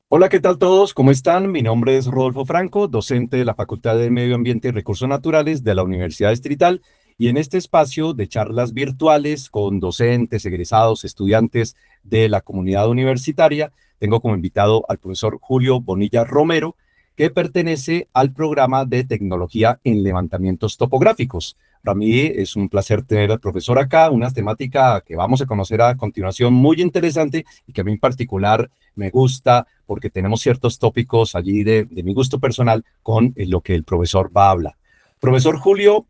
Hola, ¿qué tal todos? ¿Cómo están? Mi nombre es Rodolfo Franco, docente de la Facultad de Medio Ambiente y Recursos Naturales de la Universidad Distrital, y en este espacio de charlas virtuales con docentes, egresados, estudiantes de la comunidad universitaria, tengo como invitado al profesor Julio Bonilla Romero, que pertenece al programa de tecnología en levantamientos topográficos. Para mí es un placer tener al profesor acá, una temática que vamos a conocer a continuación muy interesante y que a mí en particular me gusta porque tenemos ciertos tópicos allí de mi gusto personal con lo que el profesor va a hablar. Profesor Julio,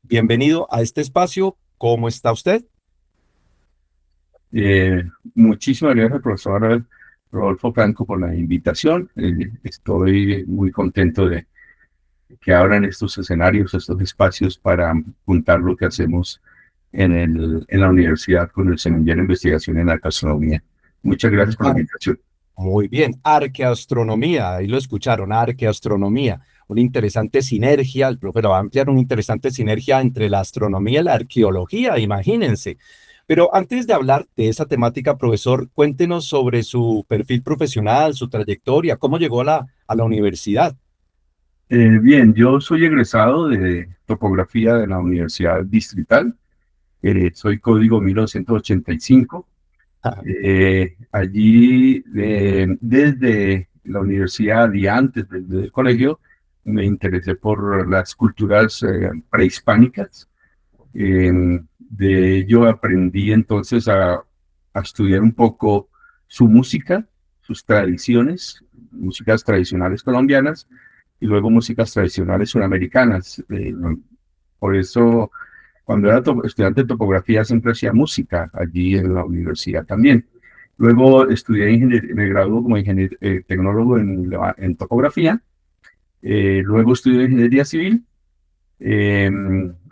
bienvenido a este espacio. ¿Cómo está usted? Eh, Muchísimas gracias, profesor Rodolfo Franco, por la invitación. Estoy muy contento de que abran estos escenarios, estos espacios para juntar lo que hacemos en la universidad con el Seminario de Investigación en la Gastronomía. Muchas gracias por la Ah, invitación. muy bien, arqueastronomía, ahí lo escucharon, arqueastronomía, una interesante sinergia, el profe va a ampliar una interesante sinergia entre la astronomía y la arqueología, imagínense. Pero antes de hablar de esa temática, profesor, cuéntenos sobre su perfil profesional, su trayectoria, cómo llegó a la universidad. Bien, yo soy egresado de topografía de la Universidad Distrital. Soy código 1985. Allí, desde la universidad y antes del colegio, me interesé por las culturas prehispánicas. De ello aprendí entonces a estudiar un poco su música, sus tradiciones, músicas tradicionales colombianas y luego músicas tradicionales suramericanas. Por eso, cuando era estudiante de topografía, siempre hacía música allí en la universidad también. Luego estudié me gradué como ingeniero, tecnólogo en topografía. Luego estudié ingeniería civil. eh,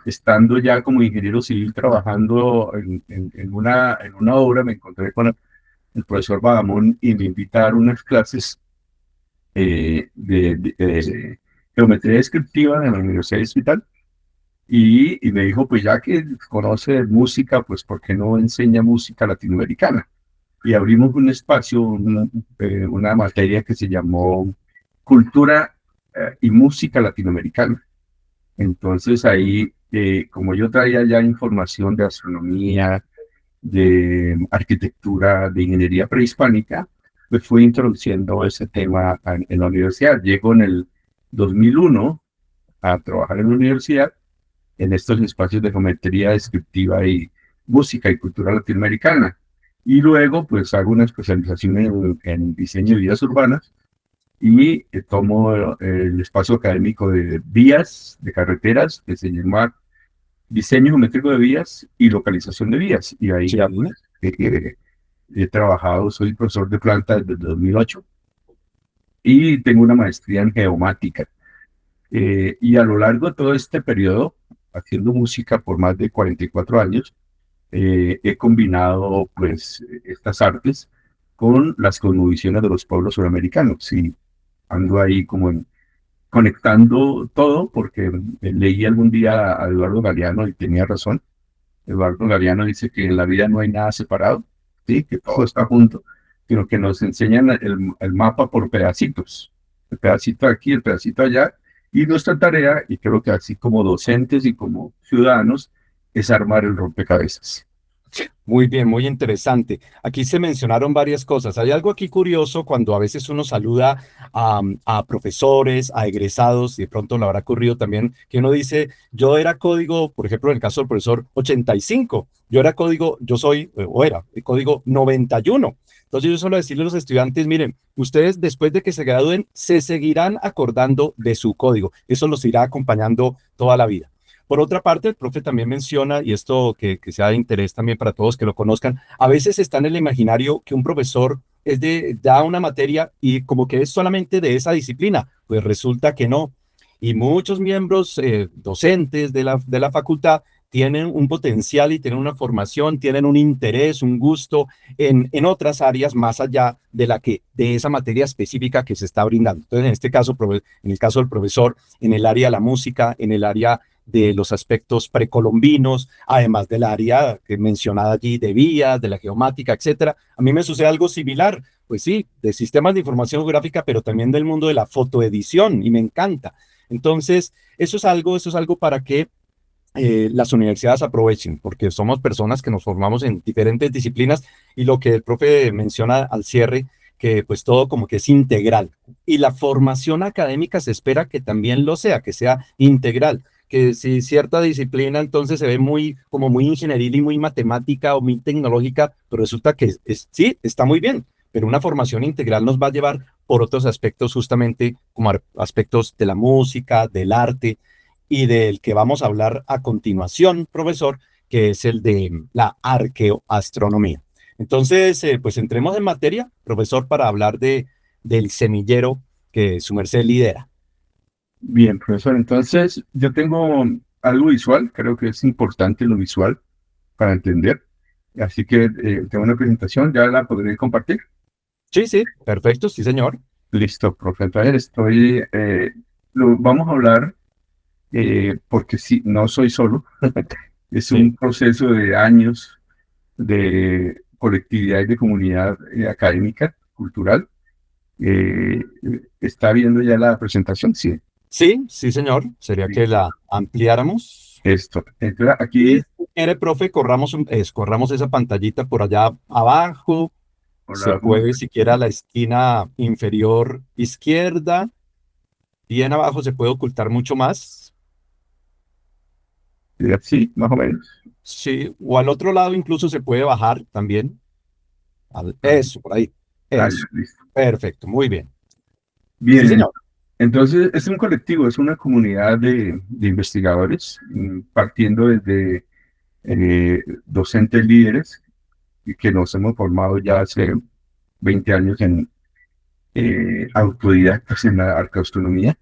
Estando ya como ingeniero civil trabajando en una obra, me encontré con el profesor Badamón y me invitaron a unas clases de geometría descriptiva en la Universidad Distrital. Y me dijo, pues ya que conoce música, pues ¿por qué no enseña música latinoamericana? Y abrimos un espacio, una materia que se llamó Cultura y Música Latinoamericana. Entonces ahí, como yo traía ya información de astronomía, de arquitectura, de ingeniería prehispánica, pues fui introduciendo ese tema en la universidad. Llego en el 2001 a trabajar en la universidad en estos espacios de geometría descriptiva y música y cultura latinoamericana. Y luego, pues hago una especialización en diseño de vías urbanas y tomo el espacio académico de vías, de carreteras, que se llama diseño geométrico de vías y localización de vías. Y ahí Sí. ya pues, he trabajado, soy profesor de planta desde el 2008 y tengo una maestría en geomática. Y a lo largo de todo este periodo, haciendo música por más de 44 años, he combinado pues estas artes con las cosmovisiones de los pueblos suramericanos. Y ando ahí como conectando todo, porque leí algún día a Eduardo Galeano y tenía razón. Eduardo Galeano dice que en la vida no hay nada separado, ¿sí? Que todo está junto, sino que nos enseñan el mapa por pedacitos, el pedacito aquí, el pedacito allá, y nuestra tarea, y creo que así como docentes y como ciudadanos, es armar el rompecabezas. Muy bien, muy interesante. Aquí se mencionaron varias cosas. Hay algo aquí curioso cuando a veces uno saluda a profesores, a egresados, y de pronto le habrá ocurrido también que uno dice, yo era código, por ejemplo, en el caso del profesor 85, yo era código, yo soy, o era, código 91. Entonces yo suelo decirle a los estudiantes, miren, ustedes después de que se gradúen, se seguirán acordando de su código. Eso los irá acompañando toda la vida. Por otra parte, el profe también menciona, y esto que sea de interés también para todos que lo conozcan, a veces está en el imaginario que un profesor da una materia y como que es solamente de esa disciplina, pues resulta que no. Y muchos miembros docentes de la facultad tienen un potencial y tienen una formación, tienen un interés, un gusto en otras áreas más allá de de esa materia específica que se está brindando. Entonces, en este caso, en el caso del profesor, en el área de la música, en el área de los aspectos precolombinos, además del área que mencionada allí de vías, de la geomática, etcétera. A mí me sucede algo similar. pues sí, de sistemas de información geográfica, pero también del mundo de la fotoedición y me encanta. Entonces, eso es algo para que las universidades aprovechen, porque somos personas que nos formamos en diferentes disciplinas y lo que el profe menciona al cierre, que pues todo como que es integral. Y la formación académica se espera que también lo sea, que sea integral, que si cierta disciplina entonces se ve muy como muy ingenieril y muy matemática o muy tecnológica, pero resulta que sí, está muy bien, pero una formación integral nos va a llevar por otros aspectos justamente como aspectos de la música, del arte y del que vamos a hablar a continuación, profesor, que es el de la arqueoastronomía. Entonces, pues entremos en materia, profesor, para hablar del semillero que su merced lidera. Bien, profesor, entonces yo tengo algo visual, creo que es importante lo visual para entender. Así que tengo una presentación, ya la podré compartir. Sí, sí, perfecto, sí, señor. Listo, profe. Entonces vamos a hablar, porque sí, no soy solo, es Sí, un proceso de años de colectividad y de comunidad académica, cultural. Eh, ¿Está viendo ya la presentación? Sí, sí, sí, señor. Sería que listo. la ampliáramos. Esto. Entonces, Y aquí, si quiere, profe, corramos, corramos esa pantallita por allá abajo. Se hola, puede siquiera a la esquina inferior izquierda. Bien abajo se puede ocultar mucho más. sí, más o menos. Sí, o al otro lado incluso se puede bajar también. Ah, Eso, por ahí. ya, Eso. listo. Perfecto, muy bien. Sí, Bien, señor. entonces es un colectivo, es una comunidad de investigadores, partiendo desde docentes líderes y que nos hemos formado ya hace 20 años en autodidactas en la arqueoastronomía,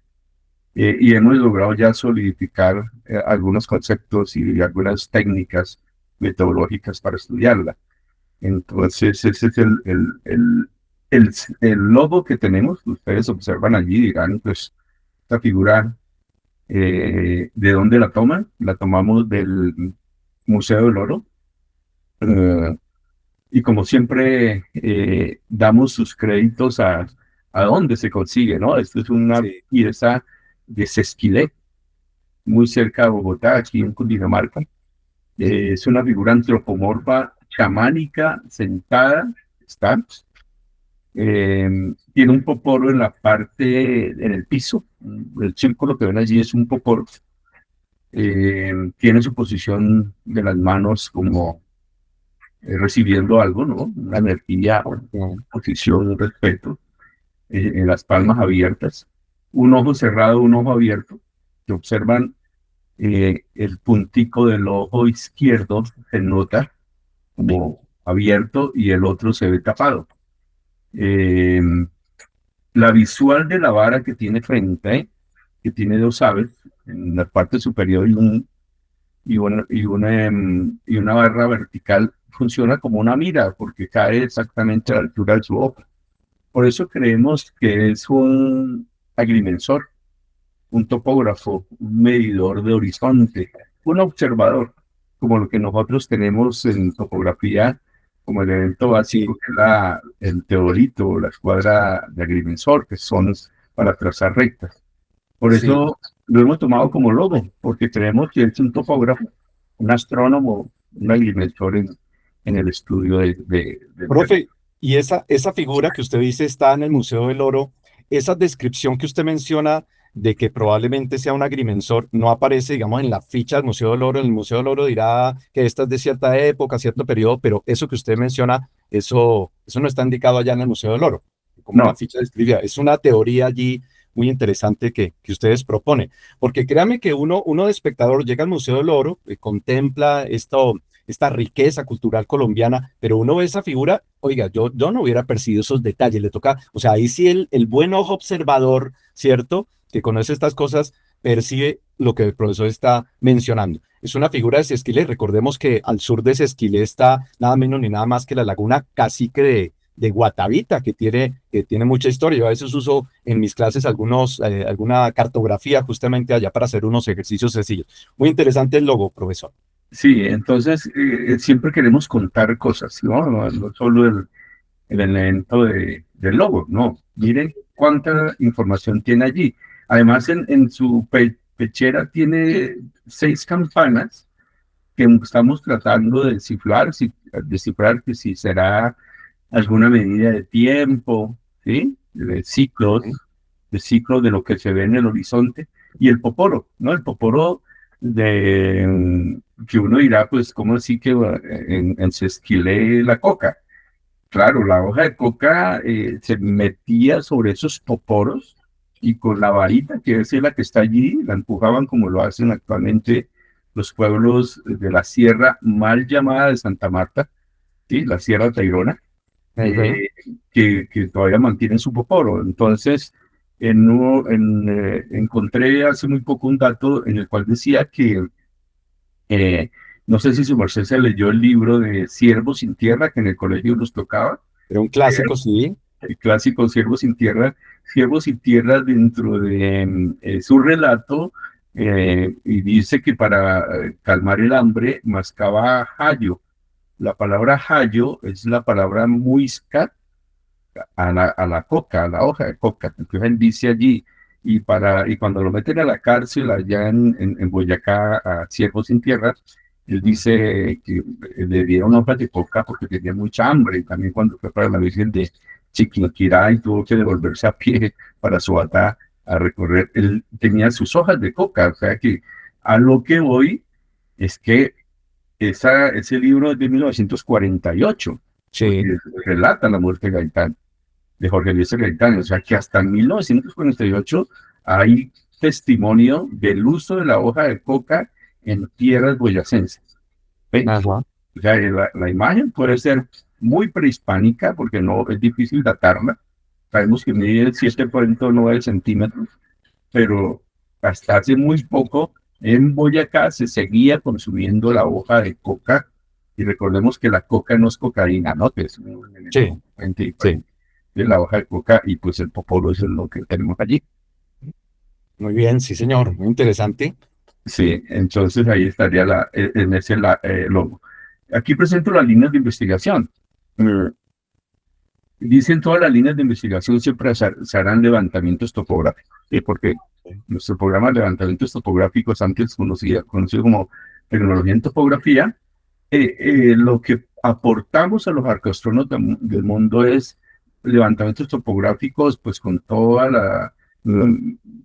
y hemos logrado ya solidificar algunos conceptos y algunas técnicas metodológicas para estudiarla. Entonces, ese es el, el logo que tenemos. Ustedes observan allí, dirán, pues, esta figura, ¿de dónde la toman? La tomamos del Museo del Oro. Eh, y como siempre, damos sus créditos a dónde se consigue, ¿no? Esto es una Sí, pieza de Sesquilé, muy cerca de Bogotá, aquí en Cundinamarca. Es una figura antropomorfa chamánica sentada, está. Tiene un poporo en la parte, en el piso. El círculo que ven allí es un poporo. Tiene su posición de las manos como recibiendo algo, ¿no? Una energía, una no, posición, un respeto, en las palmas abiertas. Un ojo cerrado, un ojo abierto. Que observan el puntico del ojo izquierdo se nota como abierto y el otro se ve tapado. Eh, la visual de la vara que tiene frente, que tiene dos aves, en la parte superior y una barra vertical, funciona como una mira porque cae exactamente a la altura de su ojo. Por eso creemos que es un agrimensor, un topógrafo, un medidor de horizonte, un observador, como lo que nosotros tenemos en topografía como el elemento básico, sí, que es el teodolito o la escuadra de agrimensor, que son para trazar rectas. Por sí. eso lo hemos tomado como logo, porque creemos que es un topógrafo, un astrónomo, un agrimensor en el estudio del Profe, territorio. y esa figura que usted dice está en el Museo del Oro, esa descripción que usted menciona de que probablemente sea un agrimensor, no aparece, digamos, en la ficha del Museo del Oro. En el Museo del Oro dirá que esta es de cierta época, cierto periodo, pero eso que usted menciona, eso no está indicado allá en el Museo del Oro, como la No, ficha describida. Es una teoría allí muy interesante que ustedes proponen, porque créame que uno de espectador llega al Museo del Oro, contempla esta riqueza cultural colombiana, pero uno ve esa figura, oiga, yo no hubiera percibido esos detalles, le toca, o sea, ahí sí el buen ojo observador, ¿cierto? Que conoce estas cosas, percibe lo que el profesor está mencionando. Es una figura de Sesquilé, recordemos que al sur de Sesquilé está nada menos ni nada más que la laguna Cacique de Guatavita, que tiene mucha historia. Yo a veces uso en mis clases alguna cartografía justamente allá para hacer unos ejercicios sencillos. Muy interesante el logo, profesor. sí, entonces siempre queremos contar cosas, ¿no? No solo el elemento del logo. No, miren cuánta información tiene allí. Además, en su pechera tiene 6 campanas que estamos tratando de descifrar que si será alguna medida de tiempo, ¿sí? De ciclos de lo que se ve en el horizonte, y el poporo, ¿no? El poporo que uno dirá, pues, ¿cómo así que se esquile la coca? Claro, la hoja de coca se metía sobre esos poporos y con la varita, que es la que está allí, la empujaban como lo hacen actualmente los pueblos de la sierra mal llamada de Santa Marta, ¿sí? La Sierra Tayrona, Ujú. eh, que todavía mantienen su poporo. Entonces, encontré hace muy poco un dato en el cual decía que, eh, no sé si su merced se leyó el libro de Siervos sin Tierra, que en el colegio nos tocaba, Era un clásico, sí. el clásico Siervos sin Tierra dentro de su relato, y dice que para calmar el hambre mascaba jayo. La palabra jayo es la palabra muisca a la coca, a la hoja de coca. Entonces él dice allí, y cuando lo meten a la cárcel allá en Boyacá, a Siervos sin Tierra, él dice que le dieron hojas de coca porque tenía mucha hambre, y también cuando fue para la Virgen de Chiquinquirá y tuvo que devolverse a pie para Suatá a recorrer, él tenía sus hojas de coca. O sea que a lo que voy es que ese libro es de 1948, Sí. porque relata la muerte de Gaitán, de Jorge Luis Gaitán. O sea que hasta 1948 hay testimonio del uso de la hoja de coca en tierras boyacenses. ¿Ve? Ajá. O sea, la imagen puede ser muy prehispánica porque no es difícil datarla. Sabemos que mide 7,9 centímetros, pero hasta hace muy poco en Boyacá se seguía consumiendo la hoja de coca, y recordemos que la coca no es cocaína, ¿no? Que es un elemento Sí, completamente sí. diferente de la hoja de coca, y pues el popolo es lo que tenemos allí. Muy bien, sí, señor. Muy interesante. Sí, entonces ahí estaría en ese logo. Aquí presento las líneas de investigación. Mm, Dicen todas las líneas de investigación siempre se harán levantamientos topográficos, ¿sí? Porque nuestro programa de levantamientos topográficos, antes conocido como tecnología en topografía, lo que aportamos a los arqueóstrofos del mundo es levantamientos topográficos, pues con toda la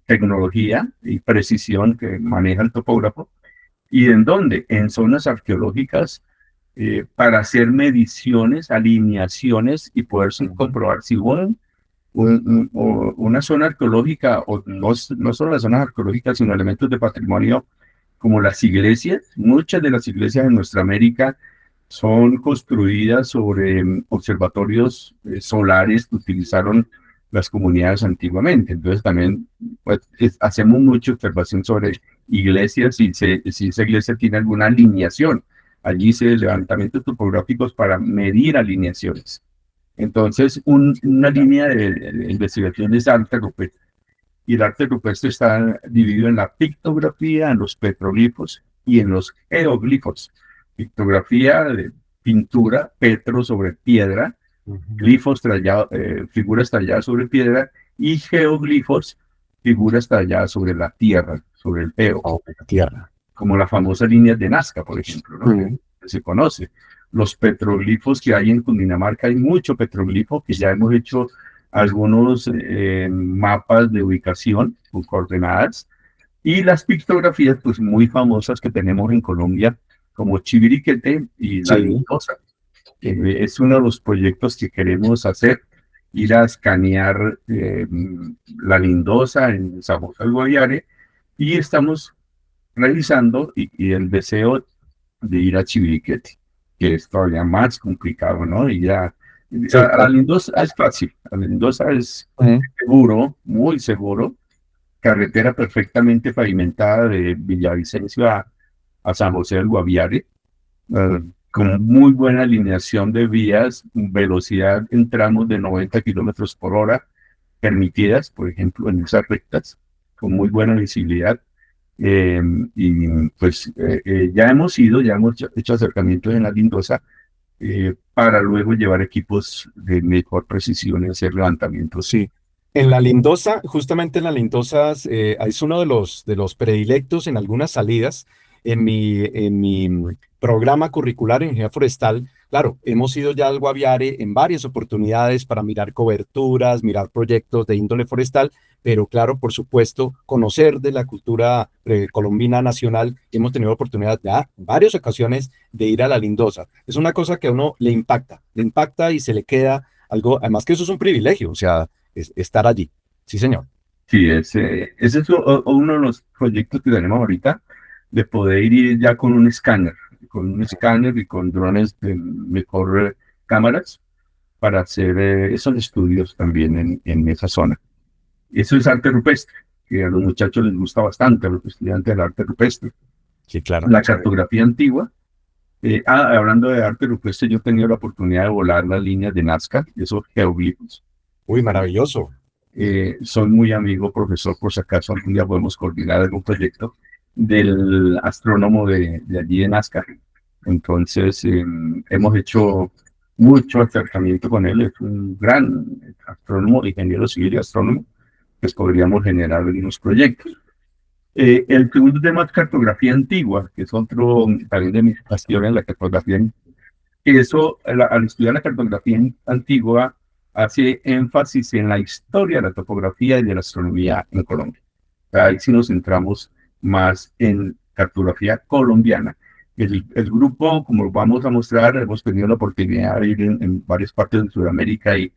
tecnología y precisión que maneja el topógrafo. ¿Y en dónde? En zonas arqueológicas, para hacer mediciones, alineaciones y poder Ujú. comprobar si o una zona arqueológica, o no solo las zonas arqueológicas, sino elementos de patrimonio como las iglesias. Muchas de las iglesias en nuestra América son construidas sobre observatorios solares que utilizaron las comunidades antiguamente. Entonces también, pues, hacemos mucha observación sobre iglesias, si esa iglesia tiene alguna alineación. Allí se levantamientos topográficos para medir alineaciones. Entonces, una línea de investigación es arte rupestre. Y el arte rupestre está dividido en la pictografía, en los petroglifos y en los geoglifos. Pictografía de pintura, petro sobre piedra, Ujú. glifos figuras talladas sobre piedra, y geoglifos, figuras talladas sobre la tierra, sobre el peo, Oh, la tierra. como las famosas líneas de Nazca, por ejemplo, ¿no? Que Ujú. se conoce. Los petroglifos que hay en Cundinamarca, hay mucho petroglifo, que ya hemos hecho algunos mapas de ubicación con coordenadas, y las pictografías, pues muy famosas que tenemos en Colombia, como Chiviriquete y La Sí. Lindosa. Es uno de los proyectos que queremos hacer, ir a escanear La Lindosa en San José del Guaviare, y estamos realizando y el deseo de ir a Chiviriquete, que es todavía más complicado, ¿no? Sí, A La Lindosa es fácil, a La Lindosa es ujú. seguro, muy seguro, carretera perfectamente pavimentada de Villavicencio a San José del Guaviare, con muy buena alineación de vías, velocidad en tramos de 90 kilómetros por hora permitidas, por ejemplo, en esas rectas, con muy buena visibilidad. Eh, y pues ya hemos hecho acercamientos en la Lindosa, para luego llevar equipos de mejor precisión y hacer levantamientos. Sí. En la Lindosa, justamente en la Lindosa, es uno de los predilectos en algunas salidas. En mi programa curricular en ingeniería forestal, claro, hemos ido ya al Guaviare en varias oportunidades para mirar coberturas, mirar proyectos de índole forestal, pero claro, por supuesto, conocer de la cultura colombina nacional. Hemos tenido oportunidad ya en varias ocasiones de ir a la Lindosa. Es una cosa que a uno le impacta y se le queda algo, además que eso es un privilegio, o sea, estar allí. Sí, señor. Sí, ese es uno de los proyectos que tenemos ahorita, de poder ir ya con un escáner y con drones de mejor cámaras para hacer esos estudios también en esa zona. Eso es arte rupestre, que a los muchachos les gusta bastante, a los estudiantes del arte rupestre. Sí, claro. La cartografía antigua. Hablando de arte rupestre, yo he tenido la oportunidad de volar las líneas de Nazca, esos geoglifos. Uy, maravilloso. Soy muy amigo, profesor, por si acaso algún día podemos coordinar algún proyecto del astrónomo de allí de Nazca. Entonces, hemos hecho mucho acercamiento con él. Es un gran astrónomo, ingeniero civil y astrónomo, pues podríamos generar algunos proyectos. El segundo tema es cartografía antigua, que es otro también de mis pasiones, la cartografía. Eso, al estudiar la cartografía antigua, hace énfasis en la historia de la topografía y de la astronomía en Colombia. Ahí sí nos centramos más en cartografía colombiana. El grupo, como vamos a mostrar, hemos tenido la oportunidad de ir en varias partes de Sudamérica y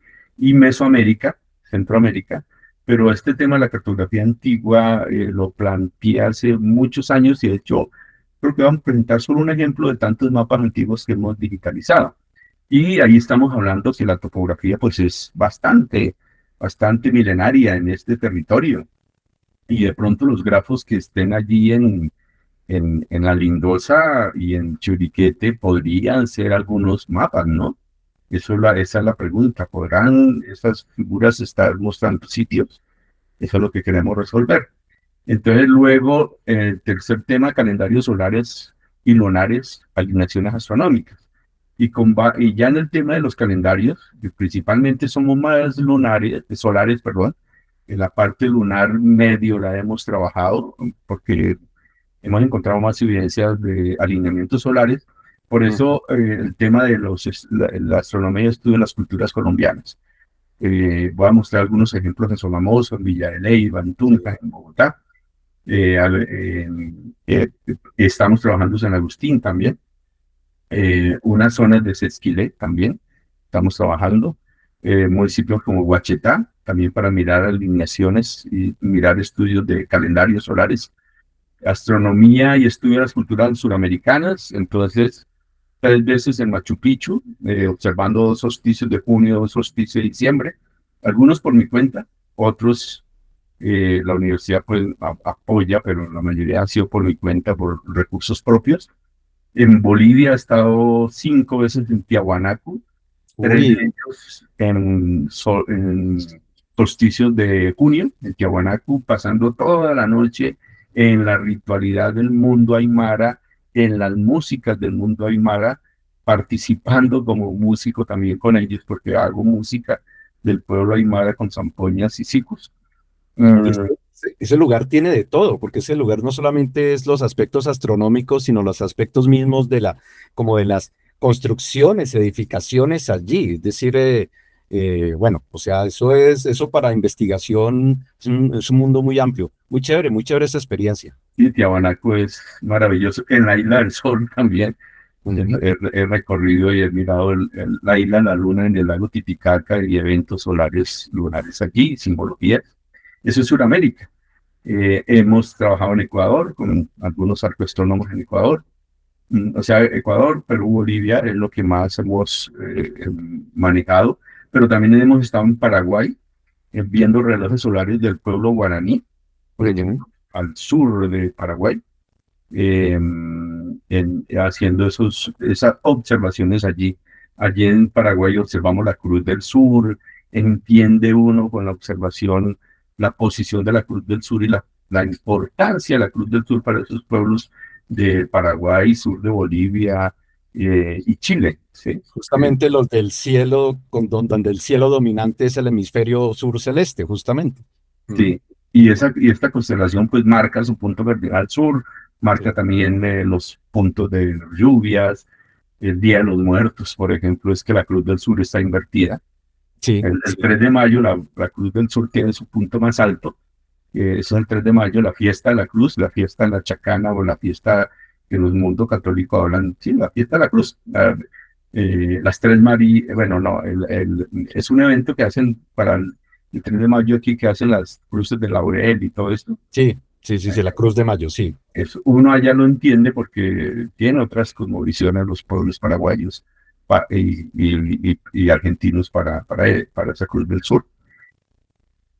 Mesoamérica, Centroamérica, pero este tema de la cartografía antigua lo planteé hace muchos años y de hecho creo que vamos a presentar solo un ejemplo de tantos mapas antiguos que hemos digitalizado. Y ahí estamos hablando que la topografía pues es bastante milenaria en este territorio. Y de pronto los grafos que estén allí en la Lindosa y en Churiquete podrían ser algunos mapas, ¿no? Esa es la pregunta. ¿Podrán esas figuras estar mostrando sitios? Eso es lo que queremos resolver. Entonces, luego, el tercer tema, calendarios solares y lunares, alineaciones astronómicas. Y ya en el tema de los calendarios, que principalmente somos más solares, perdón, en la parte lunar medio la hemos trabajado, porque hemos encontrado más evidencias de alineamientos solares. Por eso, el tema de la astronomía y estudio de las culturas colombianas. Voy a mostrar algunos ejemplos en Sogamoso, en Villa de Leyva, en Tunja, en Bogotá. Estamos trabajando en San Agustín también. Unas zonas de Sesquilé también estamos trabajando. Municipios como Huachetá, también para mirar alineaciones y mirar estudios de calendarios solares. Astronomía y estudio de las culturas suramericanas. Entonces, 3 veces en Machu Picchu, observando 2 solsticios de junio, 2 solsticios de diciembre. Algunos por mi cuenta, otros la universidad pues apoya, pero la mayoría ha sido por mi cuenta, por recursos propios. En Bolivia he estado 5 veces en Tiahuanaco, 3 de Uy, ellos en solsticios de junio, en Tiahuanaco, pasando toda la noche en la ritualidad del mundo aymara, en las músicas del mundo aymara, participando como músico también con ellos, porque hago música del pueblo aymara con zampoñas y sicus. ese, ese lugar tiene de todo, porque ese lugar no solamente es los aspectos astronómicos, sino los aspectos mismos de como de las construcciones, edificaciones allí. Es decir, bueno, o sea, eso para investigación es un mundo muy chévere esa experiencia. Y Tiahuanaco es maravilloso. En la Isla del Sol también. Ujú. He recorrido y he mirado la isla, la luna en el lago Titicaca y eventos solares lunares aquí, simbologías. Eso es Sudamérica. Hemos trabajado en Ecuador con algunos arqueastrónomos en Ecuador. O sea, Ecuador, Perú, Bolivia es lo que más hemos manejado. Pero también hemos estado en Paraguay viendo relojes solares del pueblo guaraní, por Ujú. ejemplo, al sur de Paraguay, haciendo esas observaciones allí. Allí en Paraguay observamos la Cruz del Sur, entiende uno con la observación la posición de la Cruz del Sur y la importancia de la Cruz del Sur para esos pueblos de Paraguay, sur de Bolivia, y Chile, ¿sí? Justamente los del cielo, donde el cielo dominante es el hemisferio sur celeste, justamente. Mm, Sí, y esta constelación pues marca su punto cardinal sur, marca sí, también los puntos de las lluvias, el Día de los Muertos, por ejemplo, es que la Cruz del Sur está invertida. sí, El sí, 3 de mayo la Cruz del Sur tiene su punto más alto, es el 3 de mayo, la fiesta de la Cruz, la fiesta de la Chacana o la fiesta que los mundos católicos hablan, sí, la fiesta de la Cruz. Las tres Marías, bueno, no, es un evento que hacen para el 3 de mayo aquí, que hacen las cruces de Laurel y todo esto. sí, sí, sí, sí, la Cruz de Mayo, sí, Uno allá lo entiende porque tiene otras cosmovisiones los pueblos paraguayos y argentinos para esa Cruz del Sur.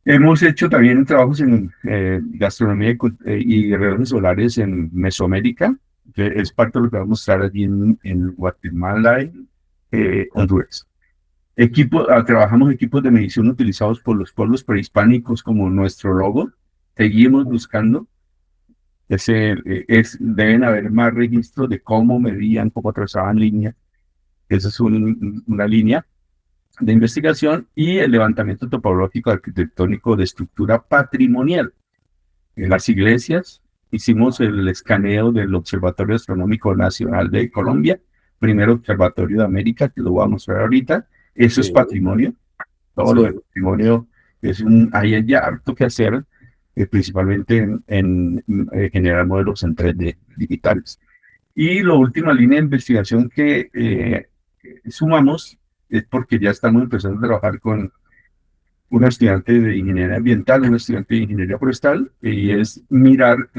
Hemos hecho también trabajos en gastronomía y reuniones solares en Mesoamérica, que es parte de lo que vamos a mostrar allí en Guatemala y Honduras. Trabajamos equipos de medición utilizados por los pueblos prehispánicos como nuestro logo. Seguimos buscando. Deben haber más registros de cómo medían, cómo trazaban líneas. Esa es una línea de investigación y el levantamiento topológico arquitectónico de estructura patrimonial. En las iglesias hicimos el escaneo del Observatorio Astronómico Nacional de Colombia, primer observatorio de América, que lo voy a mostrar ahorita. Eso es sí, patrimonio. Todo lo de sí, patrimonio hay ya harto que hacer, principalmente en generar modelos en 3D digitales. Y la última línea de investigación que sumamos es porque ya estamos empezando a trabajar con un estudiante de ingeniería ambiental, un estudiante de ingeniería forestal, y es mirar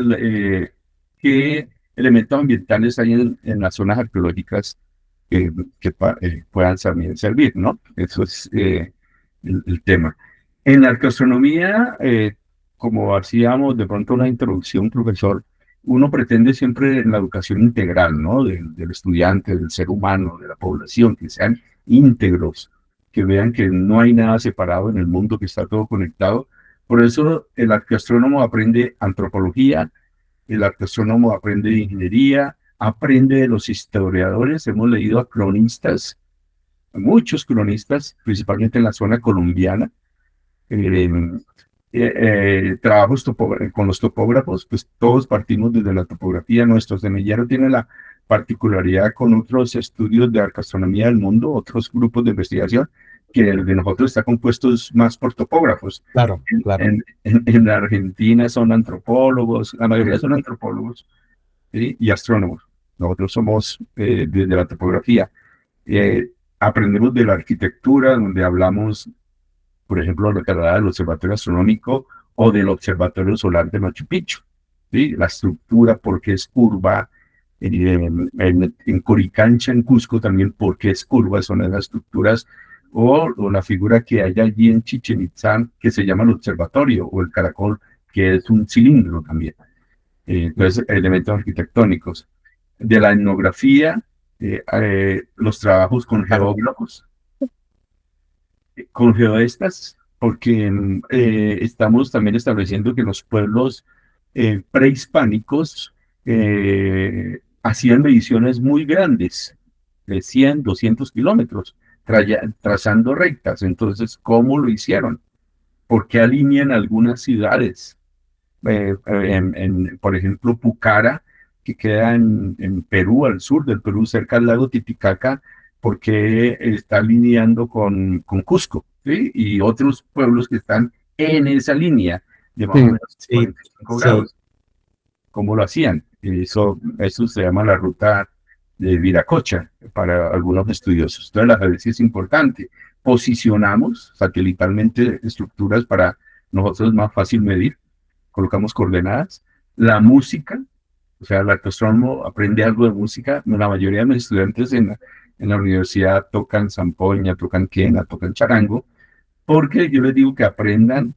qué elementos ambientales hay en las zonas arqueológicas que puedan también servir, ¿no? Eso es el tema. En la arqueoastronomía, como hacíamos de pronto una introducción, profesor, uno pretende siempre en la educación integral, ¿no? Del estudiante, del ser humano, de la población, que sean íntegros, que vean que no hay nada separado en el mundo, que está todo conectado. Por eso el arqueoastrónomo aprende antropología, el arqueoastrónomo aprende de ingeniería, aprende de los historiadores. Hemos leído a cronistas, a muchos cronistas, principalmente en la zona colombiana. Eh, Trabajos con los topógrafos, pues todos partimos desde la topografía. Nuestro semillero tiene la particularidad con otros estudios de arqueoastronomía del mundo, otros grupos de investigación, que el de nosotros está compuesto más por topógrafos. claro, claro. En la Argentina son antropólogos, la mayoría son antropólogos, ¿sí? Y astrónomos. Nosotros somos desde la topografía. Eh, Aprendemos de la arquitectura, donde hablamos, por ejemplo, lo que hablaba del Observatorio Astronómico o del Observatorio Solar de Machu Picchu, ¿sí? La estructura, por qué es curva, en Coricancha, en Cusco, también por qué es curva, son las estructuras, o la figura que hay allí en Chichen Itzá, que se llama el observatorio, o el caracol, que es un cilindro también. Entonces, elementos arquitectónicos. De la etnografía, los trabajos Claro. con geodestas, porque estamos también estableciendo que los pueblos prehispánicos hacían mediciones muy grandes, de 100, 200 kilómetros, trazando rectas. Entonces, ¿cómo lo hicieron? ¿Por qué alinean algunas ciudades? Por ejemplo, Pucara, que queda en Perú, al sur del Perú, cerca del lago Titicaca, porque está lidiando con Cusco, ¿sí? Y otros pueblos que están en esa línea de más o Mm, menos sí, 45 sí, grados. ¿Cómo lo hacían? Eso se llama la ruta de Viracocha para algunos estudiosos. Entonces, la geodesia es importante. Posicionamos satelitalmente estructuras para nosotros es más fácil medir, colocamos coordenadas. La música, o sea, el astrónomo aprende algo de música. La mayoría de mis estudiantes en la universidad tocan zampoña, tocan quena, tocan charango, porque yo les digo que aprendan,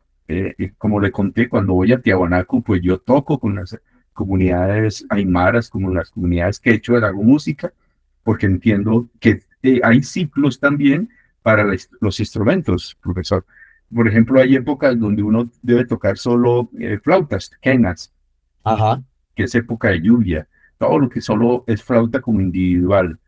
como le conté, cuando voy a Tiahuanaco, pues yo toco con las comunidades aymaras, como las comunidades quechua, hago música, porque entiendo que hay ciclos también para los instrumentos, profesor. Por ejemplo, hay épocas donde uno debe tocar solo flautas, quenas, ajá, que es época de lluvia, todo lo que solo es flauta como individual.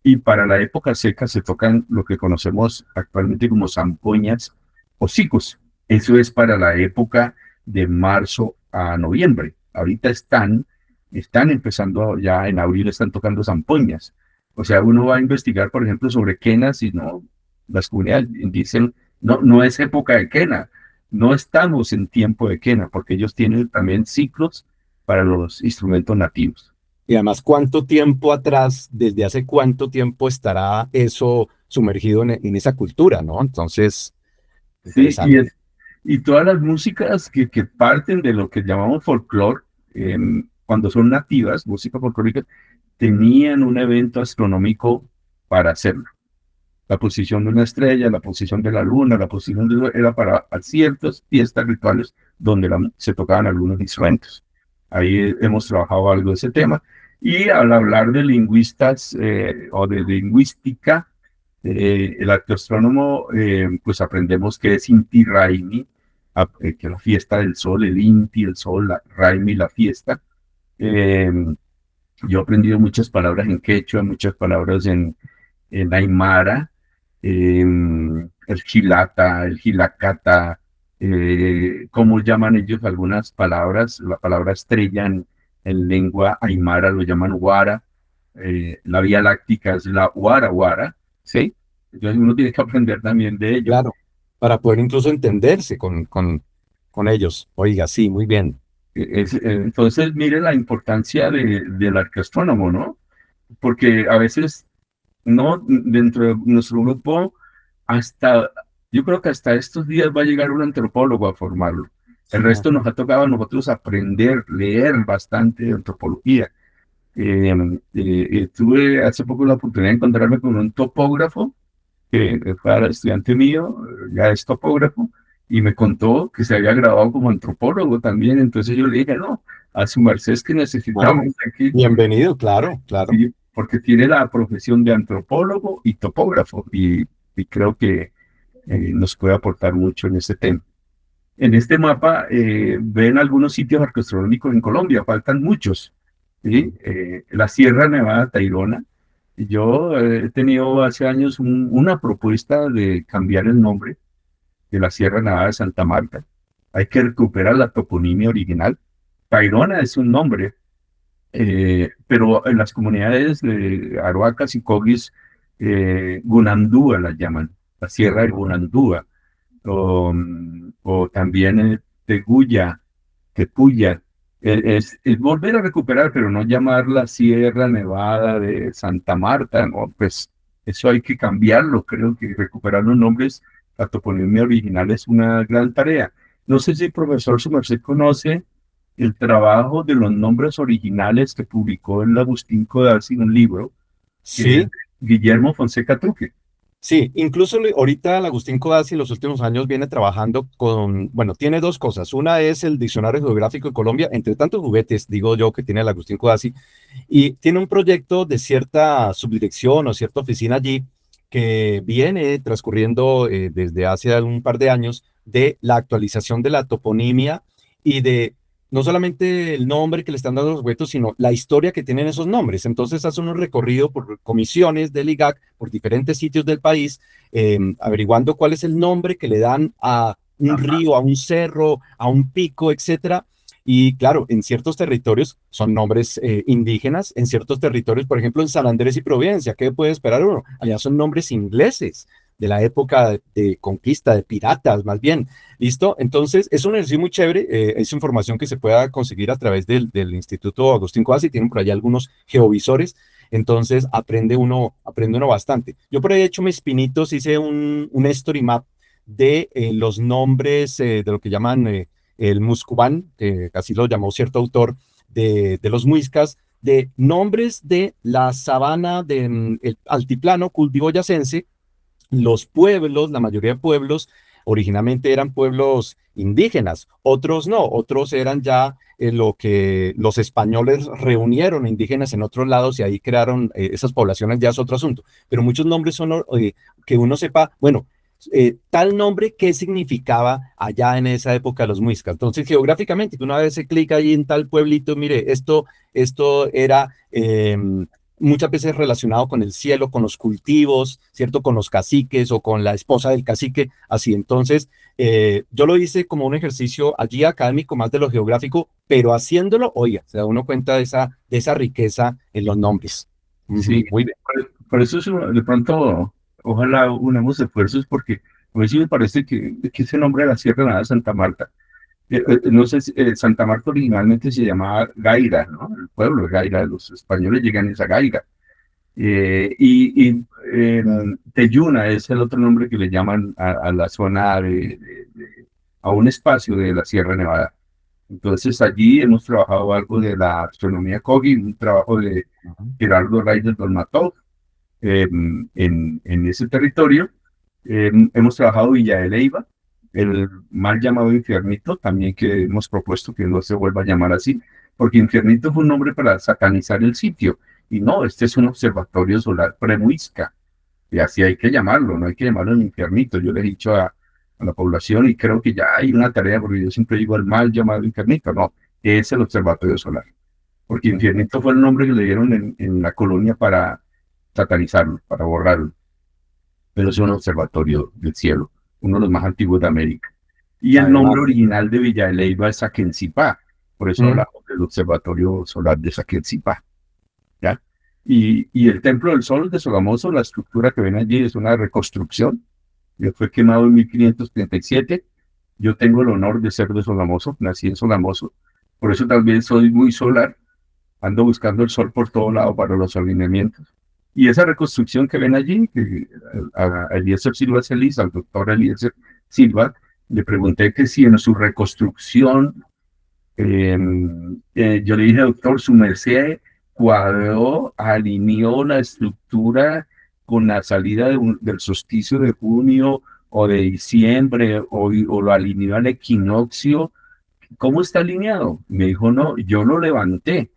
Y para la época seca se tocan lo que conocemos actualmente como zampoñas o sicos. Eso es para la época de marzo a noviembre. Ahorita están empezando ya en abril, están tocando zampoñas. O sea, uno va a investigar, por ejemplo, sobre quenas y no, las comunidades dicen, no, no es época de quena, no estamos en tiempo de quena, porque ellos tienen también ciclos para los instrumentos nativos. Y además, ¿cuánto tiempo atrás, desde hace cuánto tiempo estará eso sumergido en esa cultura, ¿no? Entonces, Sí, interesante. y todas las músicas que parten de lo que llamamos folclore, cuando son nativas, música folclórica, tenían un evento astronómico para hacerlo. La posición de una estrella, la posición de la luna, la posición era para ciertas fiestas rituales donde se tocaban algunos instrumentos. Ahí hemos trabajado algo de ese tema. Y al hablar de lingüistas o de lingüística, el arqueostrónomo, pues aprendemos que es Inti Raimi, que es la fiesta del sol, el Inti, el sol, la Raimi, la fiesta. Eh, yo he aprendido muchas palabras en quechua, muchas palabras en aymara, el chilata, el gilacata, ¿cómo llaman ellos algunas palabras? La palabra estrella en lengua aymara lo llaman huara, la vía láctica es la huara huara, ¿sí? Entonces uno tiene que aprender también de ello. Claro, para poder incluso entenderse con ellos. Oiga, sí, muy bien. Entonces, mire la importancia del arqueostrónomo, ¿no? Porque a veces no, dentro de nuestro grupo, hasta, yo creo que hasta estos días va a llegar un antropólogo a formarlo. El resto nos ha tocado a nosotros aprender, leer bastante de antropología. Tuve hace poco la oportunidad de encontrarme con un topógrafo, que fue estudiante mío, ya es topógrafo, y me contó que se había graduado como antropólogo también. Entonces yo le dije, no, a su merced es que Bueno, necesitamos aquí. bienvenido, claro, claro. Sí, porque tiene la profesión de antropólogo y topógrafo y creo que nos puede aportar mucho en este tema. En este mapa ven algunos sitios arqueastronómicos en Colombia, faltan muchos. ¿Sí? La Sierra Nevada de Tayrona. Yo he tenido hace años una propuesta de cambiar el nombre de la Sierra Nevada de Santa Marta. Hay que recuperar la toponimia original. Tayrona es un nombre, pero en las comunidades de Aruacas y Cogis, Gunandúa la llaman, la Sierra de Gunandúa, o también Teguya, Tepuya. Es volver a recuperar, pero no llamar la Sierra Nevada de Santa Marta, ¿no? Pues eso hay que cambiarlo, creo que recuperar los nombres, la toponimia original es una gran tarea. No sé si el profesor Sumerced conoce el trabajo de los nombres originales que publicó el Agustín Codazzi, un libro, que es Sí, Guillermo Fonseca Truque. sí, incluso ahorita el Agustín Codazzi en los últimos años viene trabajando con, bueno, tiene dos cosas. Una es el Diccionario Geográfico de Colombia, entre tantos juguetes, digo yo, que tiene el Agustín Codazzi, y tiene un proyecto de cierta subdirección o cierta oficina allí que viene transcurriendo desde hace un par de años de la actualización de la toponimia y de no solamente el nombre que le están dando a los objetos, sino la historia que tienen esos nombres. Entonces hace un recorrido por comisiones del IGAC, por diferentes sitios del país, averiguando cuál es el nombre que le dan a un Ajá. río, a un cerro, a un pico, etcétera. Y claro, en ciertos territorios son nombres indígenas, en ciertos territorios, por ejemplo, en San Andrés y Providencia, ¿qué puede esperar uno? Allá son nombres ingleses de la época de conquista, de piratas, más bien. ¿Listo? Entonces, es un ejercicio muy chévere, es información que se pueda conseguir a través del Instituto Agustín Codazzi, tienen por ahí algunos geovisores, entonces aprende uno bastante. Yo por ahí he hecho mis pinitos, hice un story map de los nombres de lo que llaman el Muscubán, así lo llamó cierto autor, de los muiscas, de nombres de la sabana del altiplano cultivoyacense, los pueblos, la mayoría de pueblos, originalmente eran pueblos indígenas, otros no, otros eran ya lo que los españoles reunieron indígenas en otros lados y ahí crearon esas poblaciones, ya es otro asunto, pero muchos nombres son que uno sepa, bueno, tal nombre, ¿qué significaba allá en esa época los muiscas? Entonces, geográficamente, que una vez se clica ahí en tal pueblito, mire, esto era muchas veces relacionado con el cielo, con los cultivos, ¿cierto? Con los caciques o con la esposa del cacique, así. Entonces, yo lo hice como un ejercicio allí académico, más de lo geográfico, pero haciéndolo, oiga, se da uno cuenta de esa riqueza en los nombres. Sí, Ujú, muy bien. por eso de pronto, ojalá unamos esfuerzos porque a mí sí me parece que ese nombre de la Sierra Nevada de Santa Marta, no sé, Santa Marta originalmente se llamaba Gaira, ¿no? El pueblo de Gaira, los españoles llegan a esa Gaira. Teyuna es el otro nombre que le llaman a la zona a un espacio de la Sierra Nevada. Entonces allí hemos trabajado algo de la astronomía Kogi, un trabajo de Gerardo Reyes Dolmatov en ese territorio. Hemos trabajado Villa de Leyva, el mal llamado Infiernito, también que hemos propuesto que no se vuelva a llamar así, porque Infiernito fue un nombre para satanizar el sitio. Y no, este es un observatorio solar premuisca, y así hay que llamarlo, no hay que llamarlo el Infiernito. Yo le he dicho a la población y creo que ya hay una tarea, porque yo siempre digo el mal llamado Infiernito, no, es el observatorio solar, porque Infiernito fue el nombre que le dieron en la colonia para satanizarlo, para borrarlo, pero es un observatorio del cielo, uno de los más antiguos de América. Y el nombre Además, original de Villa de Leyva es Saquencipá, por eso mm, hablamos del observatorio solar de Saquencipá, ¿ya? Y el Templo del Sol de Sogamoso, la estructura que ven allí es una reconstrucción, fue quemado en 1537. Yo tengo el honor de ser de Sogamoso, nací en Sogamoso, por eso también soy muy solar, ando buscando el sol por todo lado para los alineamientos. Y esa reconstrucción que ven allí, que a Eliezer Silva Celis, al doctor Eliezer Silva, le pregunté que si en su reconstrucción, yo le dije, doctor, su merced cuadró, alineó la estructura con la salida del solsticio de junio o de diciembre, o lo alineó al equinoccio. ¿Cómo está alineado? Me dijo, no, yo lo levanté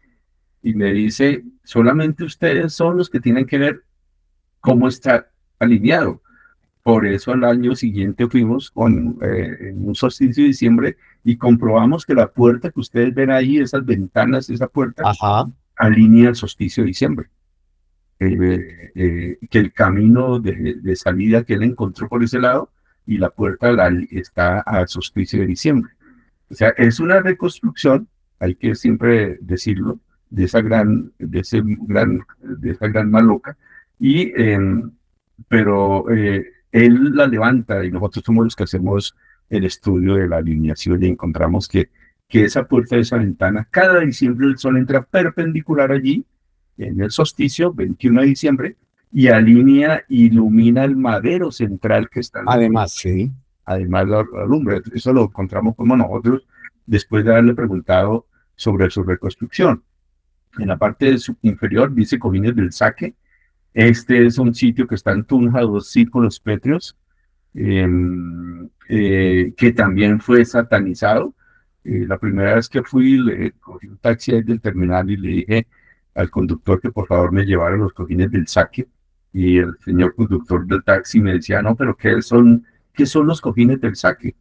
y me dice, solamente ustedes son los que tienen que ver cómo está alineado. Por eso al año siguiente fuimos en un solsticio de diciembre y comprobamos que la puerta que ustedes ven ahí, esas ventanas, esa puerta, ajá, alinea el solsticio de diciembre. Que el camino de salida que él encontró por ese lado y la puerta está al solsticio de diciembre. O sea, es una reconstrucción, hay que siempre decirlo, de esa gran maloca, y, pero él la levanta y nosotros somos los que hacemos el estudio de la alineación y encontramos que esa puerta de esa ventana, cada diciembre el sol entra perpendicular allí, en el solsticio, 21 de diciembre, y alinea, ilumina el madero central que está en la además, sí. además la lumbre. Eso lo encontramos como nosotros después de haberle preguntado sobre su reconstrucción. En la parte inferior dice Cojines del Saque. Este es un sitio que está en Tunja, dos círculos pétreos, que también fue satanizado. La primera vez que fui, le cogí un taxi ahí del terminal y le dije al conductor que por favor me llevara los Cojines del Saque. Y el señor conductor del taxi me decía, no, pero qué son los Cojines del Saque?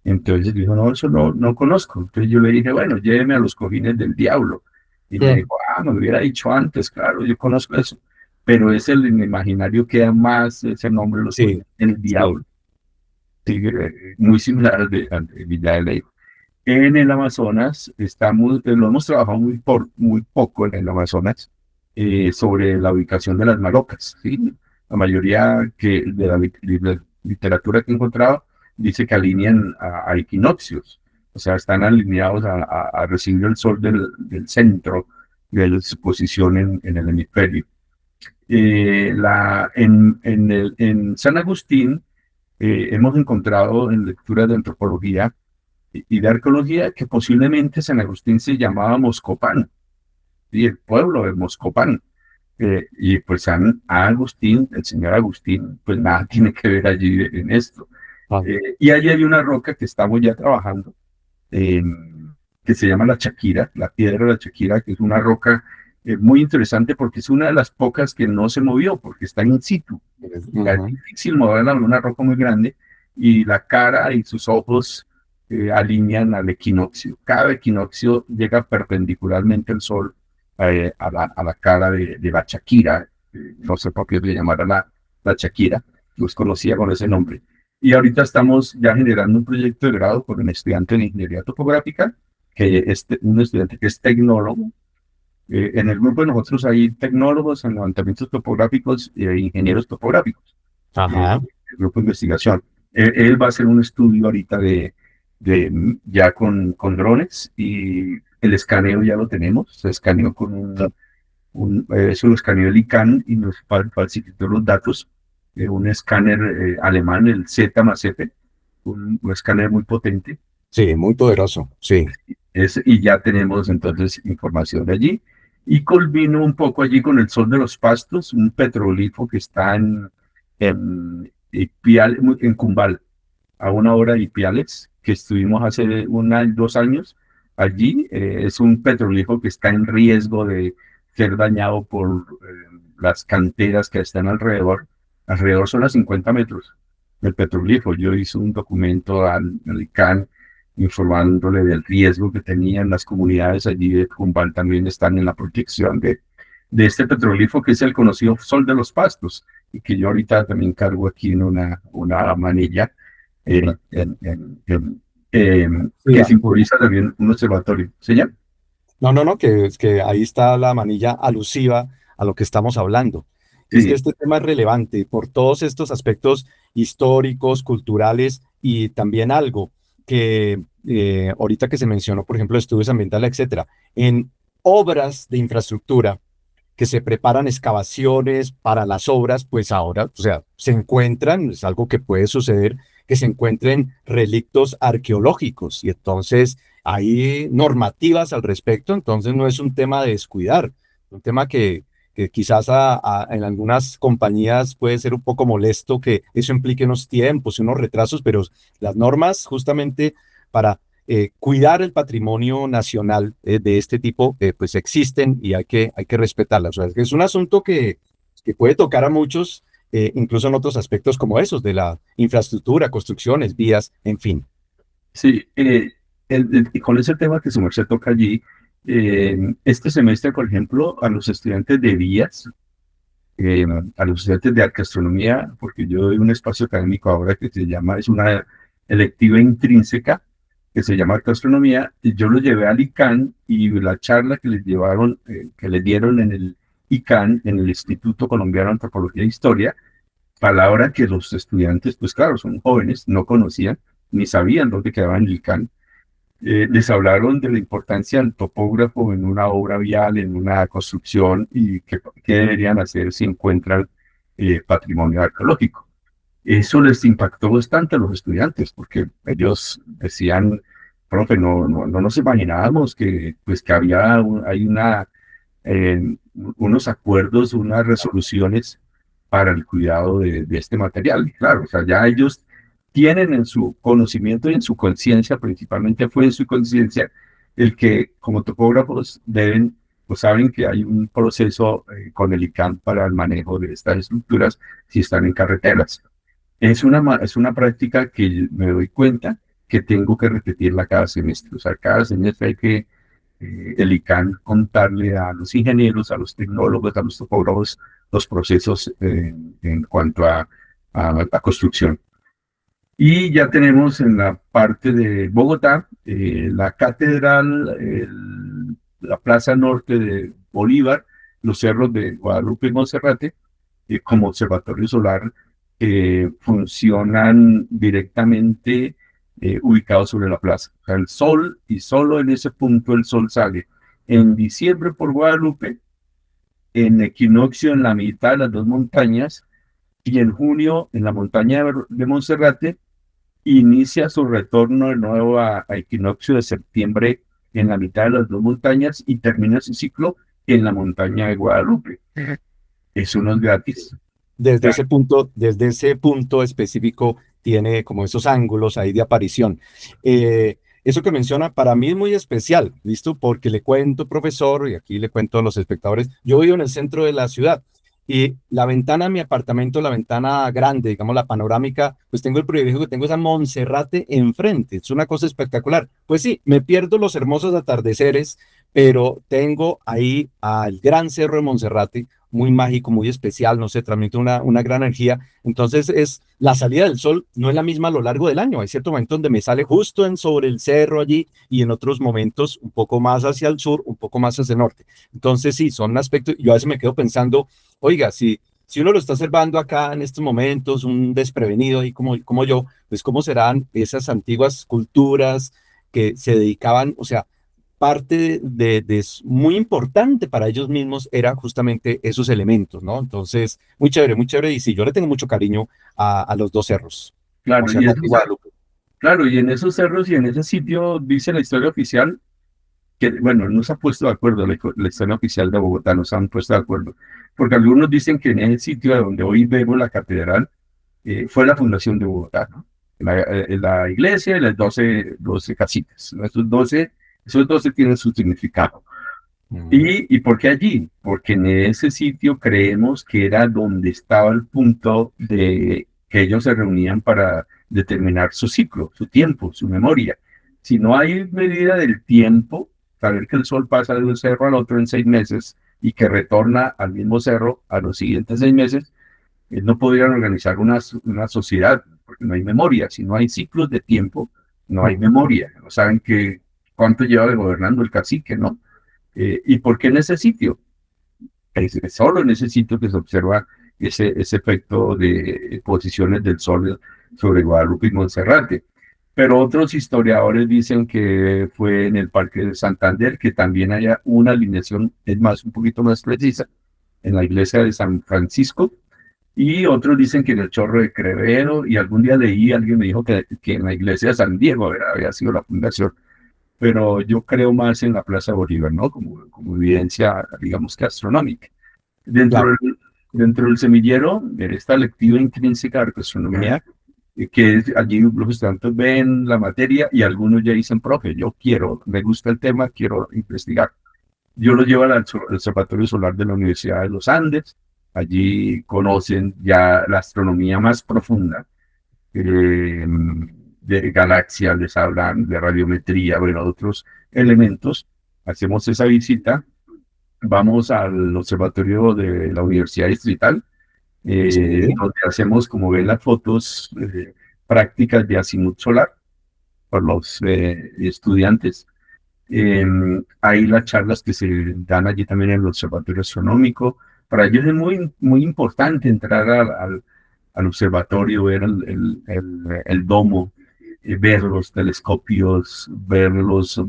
Entonces dijo, no, eso no conozco. Entonces yo le dije, bueno, lléveme a los Cojines del Diablo. Y me Mm, dijo, me hubiera dicho antes, claro, yo conozco eso. Pero es el en el imaginario queda más ese nombre, los sí, Cojines del sí. Diablo. Sí, muy similar al de Villa de Leyva. En el Amazonas estamos, lo hemos trabajado muy poco en el Amazonas, sobre la ubicación de las malocas, ¿sí? La mayoría de la literatura que he encontrado dice que alinean a equinoccios, o sea, están alineados a recibir el sol del centro de su posición en el hemisferio. En San Agustín hemos encontrado en lecturas de antropología y de arqueología que posiblemente San Agustín se llamaba Moscopán, y el pueblo de Moscopán. Y pues a Agustín, el señor Agustín, pues nada tiene que ver allí en esto. Ah, Y allí hay una roca que estamos ya trabajando, eh, que se llama la Chaquira, la piedra de la Chaquira, que es una roca muy interesante porque es una de las pocas que no se movió, porque está in situ. Es ujú. difícil moverla, una roca muy grande, y la cara y sus ojos alinean al equinoccio. Cada equinoccio llega perpendicularmente al sol a la cara de la Shakira, no sé por qué le llamaron la Shakira, los conocía con ese nombre. Y ahorita estamos ya generando un proyecto de grado con un estudiante de ingeniería topográfica, un estudiante que es tecnólogo. En el grupo de nosotros hay tecnólogos en levantamientos topográficos e ingenieros topográficos, Ajá. el grupo de investigación. Él va a hacer un estudio ahorita ya con drones y el escaneo ya lo tenemos. Se escaneó con eso lo escaneó el ICANN y nos falsificó los datos de un escáner alemán, el Z+F, un escáner muy potente. Sí, muy poderoso. Sí. Y ya tenemos entonces información de allí. Y culmino un poco allí con el Sol de los Pastos, un petrolifo que está en Cumbal, a una hora de Ipiales, que estuvimos hace 2 años. Allí es un petrolífero que está en riesgo de ser dañado por las canteras que están alrededor. Alrededor son a 50 metros del petrolífero. Yo hice un documento al ICANN informándole del riesgo que tenían las comunidades allí de Cumbal. También están en la protección de este petrolífero que es el conocido Sol de los Pastos y que yo ahorita también cargo aquí en una manilla Sí, que simboliza también un observatorio. ¿Señor? no, no, no, que es que ahí está la manilla alusiva a lo que estamos hablando. Y es que Sí, este tema es relevante por todos estos aspectos históricos, culturales y también algo que ahorita que se mencionó, por ejemplo, estudios ambientales, etcétera, en obras de infraestructura que se preparan excavaciones para las obras, pues ahora, o sea, se encuentran, es algo que puede suceder, que se encuentren relictos arqueológicos y entonces hay normativas al respecto, entonces no es un tema de descuidar, un tema que quizás en algunas compañías puede ser un poco molesto que eso implique unos tiempos y unos retrasos, pero las normas justamente para cuidar el patrimonio nacional de este tipo, pues existen y hay que respetarlas. O sea, es un asunto que puede tocar a muchos, incluso en otros aspectos como esos, de la infraestructura, construcciones, vías, en fin. sí. Y con ese tema que su merced toca allí, este semestre, por ejemplo, a los estudiantes de vías, a los estudiantes de gastronomía, porque yo doy un espacio académico ahora que se llama, es una electiva intrínseca que se llama gastronomía, y yo lo llevé al ICANN y la charla que les llevaron, que les dieron en el ICANN, en el Instituto Colombiano de Antropología e Historia, palabra que los estudiantes, pues claro, son jóvenes, no conocían ni sabían dónde quedaba el ICANN. Les hablaron de la importancia del topógrafo en una obra vial, en una construcción y qué deberían hacer si encuentran patrimonio arqueológico. Eso les impactó bastante a los estudiantes porque ellos decían, profe, no nos imaginábamos pues, que hay unos acuerdos, unas resoluciones para el cuidado de este material. Y claro, o sea, ya ellos tienen en su conocimiento y en su conciencia, principalmente fue en su conciencia, el que como topógrafos deben, pues saben que hay un proceso con el ICANN para el manejo de estas estructuras si están en carreteras. Es una práctica que me doy cuenta que tengo que repetirla cada semestre. O sea, cada semestre hay que el ICANN contarle a los ingenieros, a los tecnólogos, a los topógrafos los procesos en cuanto a construcción. Y ya tenemos en la parte de Bogotá la catedral, la plaza norte de Bolívar, los cerros de Guadalupe y Monserrate, como observatorio solar, funcionan directamente ubicados sobre la plaza. O sea, el sol, y solo en ese punto el sol sale. En diciembre por Guadalupe, en equinoccio en la mitad de las dos montañas, y en junio en la montaña de Monserrate, inicia su retorno de nuevo a equinoccio de septiembre en la mitad de las dos montañas y termina su ciclo en la montaña de Guadalupe. Eso no es gratis. Desde desde ese punto específico tiene como esos ángulos ahí de aparición. Eso que menciona para mí es muy especial, ¿listo? Porque le cuento, profesor, y aquí le cuento a los espectadores, yo vivo en el centro de la ciudad y la ventana de mi apartamento, la ventana grande, digamos la panorámica, pues tengo el privilegio que tengo esa Monserrate enfrente, es una cosa espectacular. Pues sí, me pierdo los hermosos atardeceres, pero tengo ahí al gran Cerro de Monserrate, muy mágico, muy especial, no sé, transmite una gran energía. Entonces es la salida del sol no es la misma a lo largo del año. Hay cierto momento donde me sale justo sobre el cerro allí y en otros momentos un poco más hacia el sur, un poco más hacia el norte. Entonces sí, son aspectos, yo a veces me quedo pensando, oiga, si uno lo está observando acá en estos momentos, un desprevenido ahí como yo, pues cómo serán esas antiguas culturas que se dedicaban, o sea, parte muy importante para ellos mismos era justamente esos elementos, ¿no? Entonces, muy chévere, y sí, yo le tengo mucho cariño a los dos cerros, Claro, y Monserrate y Guadalupe. claro, y en esos cerros y en ese sitio dice la historia oficial que, bueno, no se ha puesto de acuerdo la historia oficial de Bogotá, no se han puesto de acuerdo, porque algunos dicen que en ese sitio donde hoy vemos la catedral fue la fundación de Bogotá, ¿no? La iglesia y las 12 casitas. Esos 12 tienen su significado. Mm. ¿Y por qué allí? Porque en ese sitio creemos que era donde estaba el punto de que ellos se reunían para determinar su ciclo, su tiempo, su memoria. Si no hay medida del tiempo, saber que el sol pasa de un cerro al otro en 6 meses y que retorna al mismo cerro a los siguientes 6 meses, no podrían organizar una sociedad, porque no hay memoria. Si no hay ciclos de tiempo, no hay memoria. No saben cuánto lleva gobernando el cacique, ¿no? ¿Y por qué en ese sitio? Es solo en ese sitio que se observa ese efecto de posiciones del sol sobre Guadalupe y Monserrate. Pero otros historiadores dicen que fue en el Parque de Santander, que también haya una alineación, es más, un poquito más precisa, en la iglesia de San Francisco, y otros dicen que en el Chorro de Crevero, y algún día leí, alguien me dijo que en la iglesia de San Diego había sido la fundación, pero yo creo más en la Plaza Bolívar, ¿no? Como evidencia, digamos que astronómica. Dentro Claro, del, dentro del semillero, de esta lectiva intrínseca de astronomía, que allí los estudiantes ven la materia y algunos ya dicen, profe, me gusta el tema, quiero investigar. Yo lo llevo al Observatorio Solar de la Universidad de los Andes, allí conocen ya la astronomía más profunda, de galaxias, les hablan de radiometría, bueno, otros elementos. Hacemos esa visita, vamos al observatorio de la Universidad Distrital, sí, donde hacemos, como ven las fotos, prácticas de azimut solar por los estudiantes. Hay las charlas que se dan allí también en el Observatorio Astronómico. Para ellos es muy, muy importante entrar al observatorio, ver el domo, ver los telescopios, ver los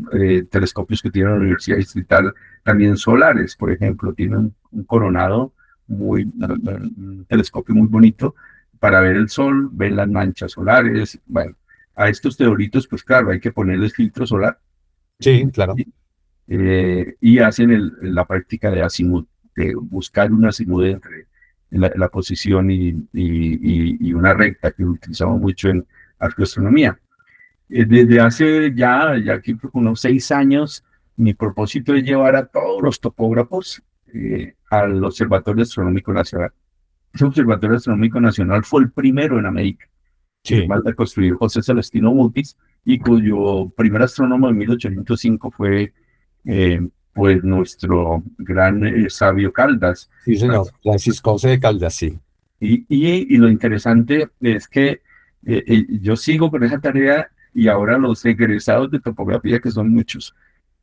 telescopios que tiene la Universidad Distrital, también solares, por ejemplo, tienen un coronado, un telescopio muy bonito para ver el sol, ver las manchas solares. Bueno, a estos teoritos, pues claro, hay que ponerles filtro solar, sí, claro. y hacen la práctica de azimut, de buscar un azimut entre la posición y una recta que utilizamos mucho en astronomía. Desde hace ya aquí unos 6 años, mi propósito es llevar a todos los topógrafos al Observatorio Astronómico Nacional. Ese Observatorio Astronómico Nacional fue el primero en América, que se Sí, manda a construir José Celestino Mutis, y cuyo primer astrónomo en 1805 fue pues nuestro gran sabio Caldas. sí, señor. Francisco José de Caldas, sí. Y lo interesante es que yo sigo con esa tarea y ahora los egresados de topografía, que son muchos,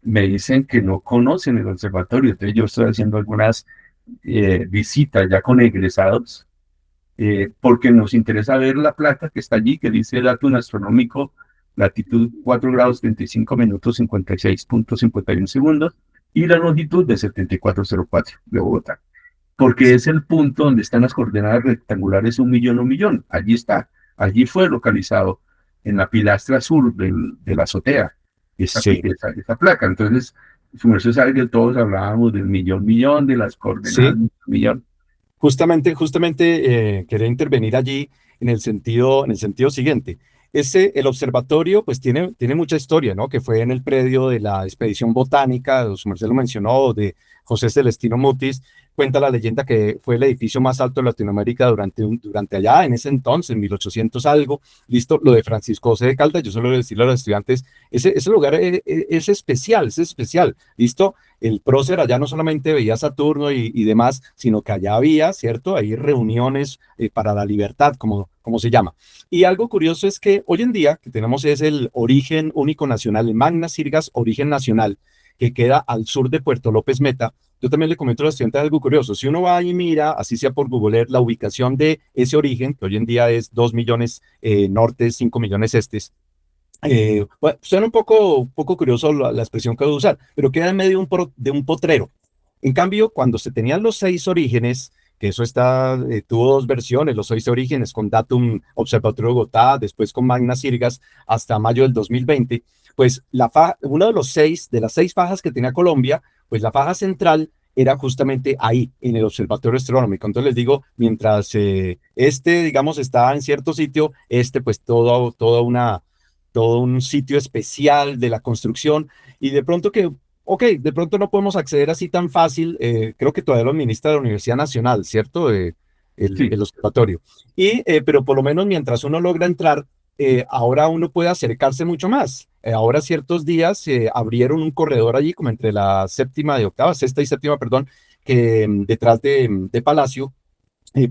me dicen que no conocen el observatorio. Entonces yo estoy haciendo algunas visitas ya con egresados, porque nos interesa ver la placa que está allí, que dice dato astronómico, latitud 4 grados 35 minutos 56.51 segundos, y la longitud de 7404 de Bogotá, porque es el punto donde están las coordenadas rectangulares 1 millón, 1 millón. Allí está, allí fue localizado en la pilastra sur de la azotea, Sí, esa placa. Entonces, su merced sabe que todos hablábamos del millón, millón, de las coordenadas sí. millón. Justamente quería intervenir allí en el sentido siguiente. El observatorio, pues tiene mucha historia, ¿no? Que fue en el predio de la expedición botánica, su merced lo mencionó, de José Celestino Mutis, cuenta la leyenda que fue el edificio más alto de Latinoamérica durante allá, en ese entonces, 1800 algo. Listo, lo de Francisco José de Caldas, yo suelo decirle a los estudiantes, ese lugar es especial. Listo, el prócer allá no solamente veía Saturno y demás, sino que allá había, ¿cierto? Ahí reuniones para la libertad, como se llama. Y algo curioso es que hoy en día que tenemos es el origen único nacional, el Magna Sirgas Origen Nacional, que queda al sur de Puerto López Meta. Yo también le comento a los estudiantes algo curioso. Si uno va y mira, así sea por Google Earth, la ubicación de ese origen, que hoy en día es 2 millones nortes, 5 millones estes, bueno, suena un poco curioso la expresión que voy a usar, pero queda en medio de un potrero. En cambio, cuando se tenían los 6 orígenes, que eso tuvo dos versiones, los 6 orígenes con Datum Observatorio de Bogotá, después con Magna Sirgas, hasta mayo del 2020, pues uno de de las 6 fajas que tenía Colombia, pues la faja central era justamente ahí, en el Observatorio Astronómico. Entonces les digo, mientras digamos, está en cierto sitio, pues todo un sitio especial de la construcción y de pronto ok, de pronto no podemos acceder así tan fácil, creo que todavía lo administra la Universidad Nacional, ¿cierto? Sí, El observatorio. Pero por lo menos mientras uno logra entrar, ahora uno puede acercarse mucho más. Ahora ciertos días abrieron un corredor allí, como entre la sexta y séptima, perdón, que detrás de Palacio,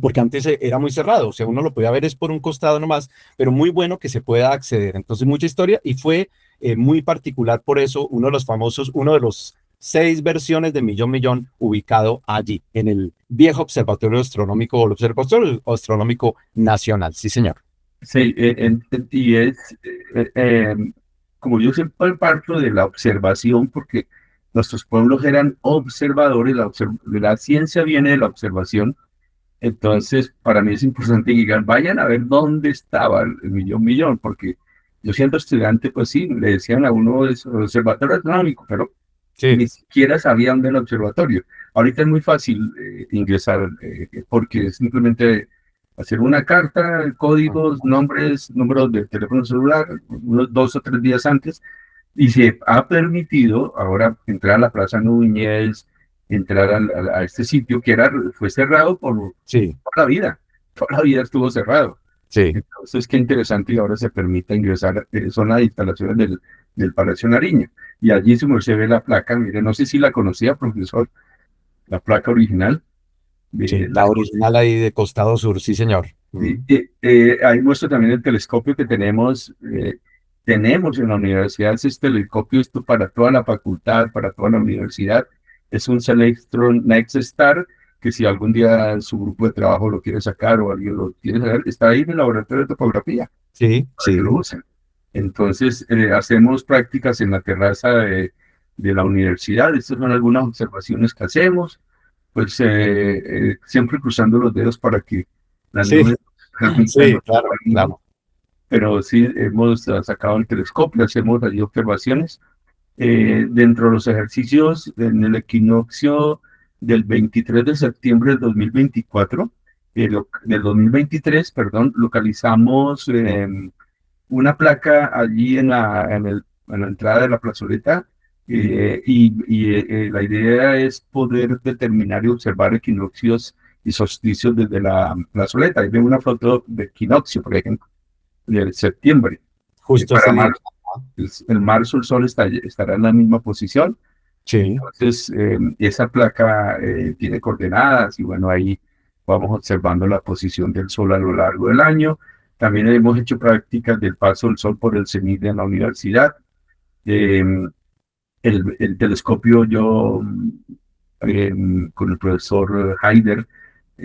porque antes era muy cerrado, o sea, uno lo podía ver es por un costado nomás, pero muy bueno que se pueda acceder. Entonces, mucha historia y fue muy particular por eso, uno de los 6 versiones de Millón Millón ubicado allí, en el viejo Observatorio Astronómico o el Observatorio Astronómico Nacional. Sí, señor. sí, y es, como yo siempre parto de la observación, porque nuestros pueblos eran observadores, la ciencia viene de la observación. Entonces, para mí es importante que digan, vayan a ver dónde estaba el millón millón, porque yo siendo estudiante, pues sí, le decían a uno es observatorio astronómico, pero Sí, ni siquiera sabía dónde era el observatorio. Ahorita es muy fácil ingresar, porque es simplemente hacer una carta, códigos, nombres, números de teléfono celular, unos 2 o 3 días antes, y se ha permitido ahora entrar a la Plaza Núñez, entrar a este sitio que fue cerrado por sí, toda la vida estuvo cerrado. sí. Entonces, qué interesante y ahora se permite ingresar, son las instalaciones del Palacio Nariño. Y allí se ve la placa, mire, no sé si la conocía, profesor, la placa original Sí, de la las original ahí de Costado Sur, sí, señor. Sí, ahí muestro también el telescopio que tenemos en la universidad. Ese telescopio esto para toda la facultad, para toda la universidad. Es un Celestron Next Star, que si algún día su grupo de trabajo lo quiere sacar o alguien lo quiere sacar, está ahí en el laboratorio de topografía Sí, para que sí, lo usen. Entonces, hacemos prácticas en la terraza de la universidad. Estas son algunas observaciones que hacemos, pues siempre cruzando los dedos para que las sí, nubes permitan sí, nuestro claro, camino. claro. Pero sí, hemos sacado el telescopio, hacemos allí observaciones. Dentro de los ejercicios, en el equinoccio del 23 de septiembre del 2024, del 2023, perdón, localizamos una placa allí en la entrada de la plazoleta, la idea es poder determinar y observar equinoccios y solsticios desde la plazoleta. Ahí veo una foto de equinoccio, por ejemplo, de septiembre. Justo Para este día. marzo, el marzo el sol estará en la misma posición. Sí, Entonces, esa placa tiene coordenadas y bueno, ahí vamos observando la posición del sol a lo largo del año. También hemos hecho prácticas del paso del sol por el cenit en la universidad. Eh, el telescopio, yo con el profesor Haider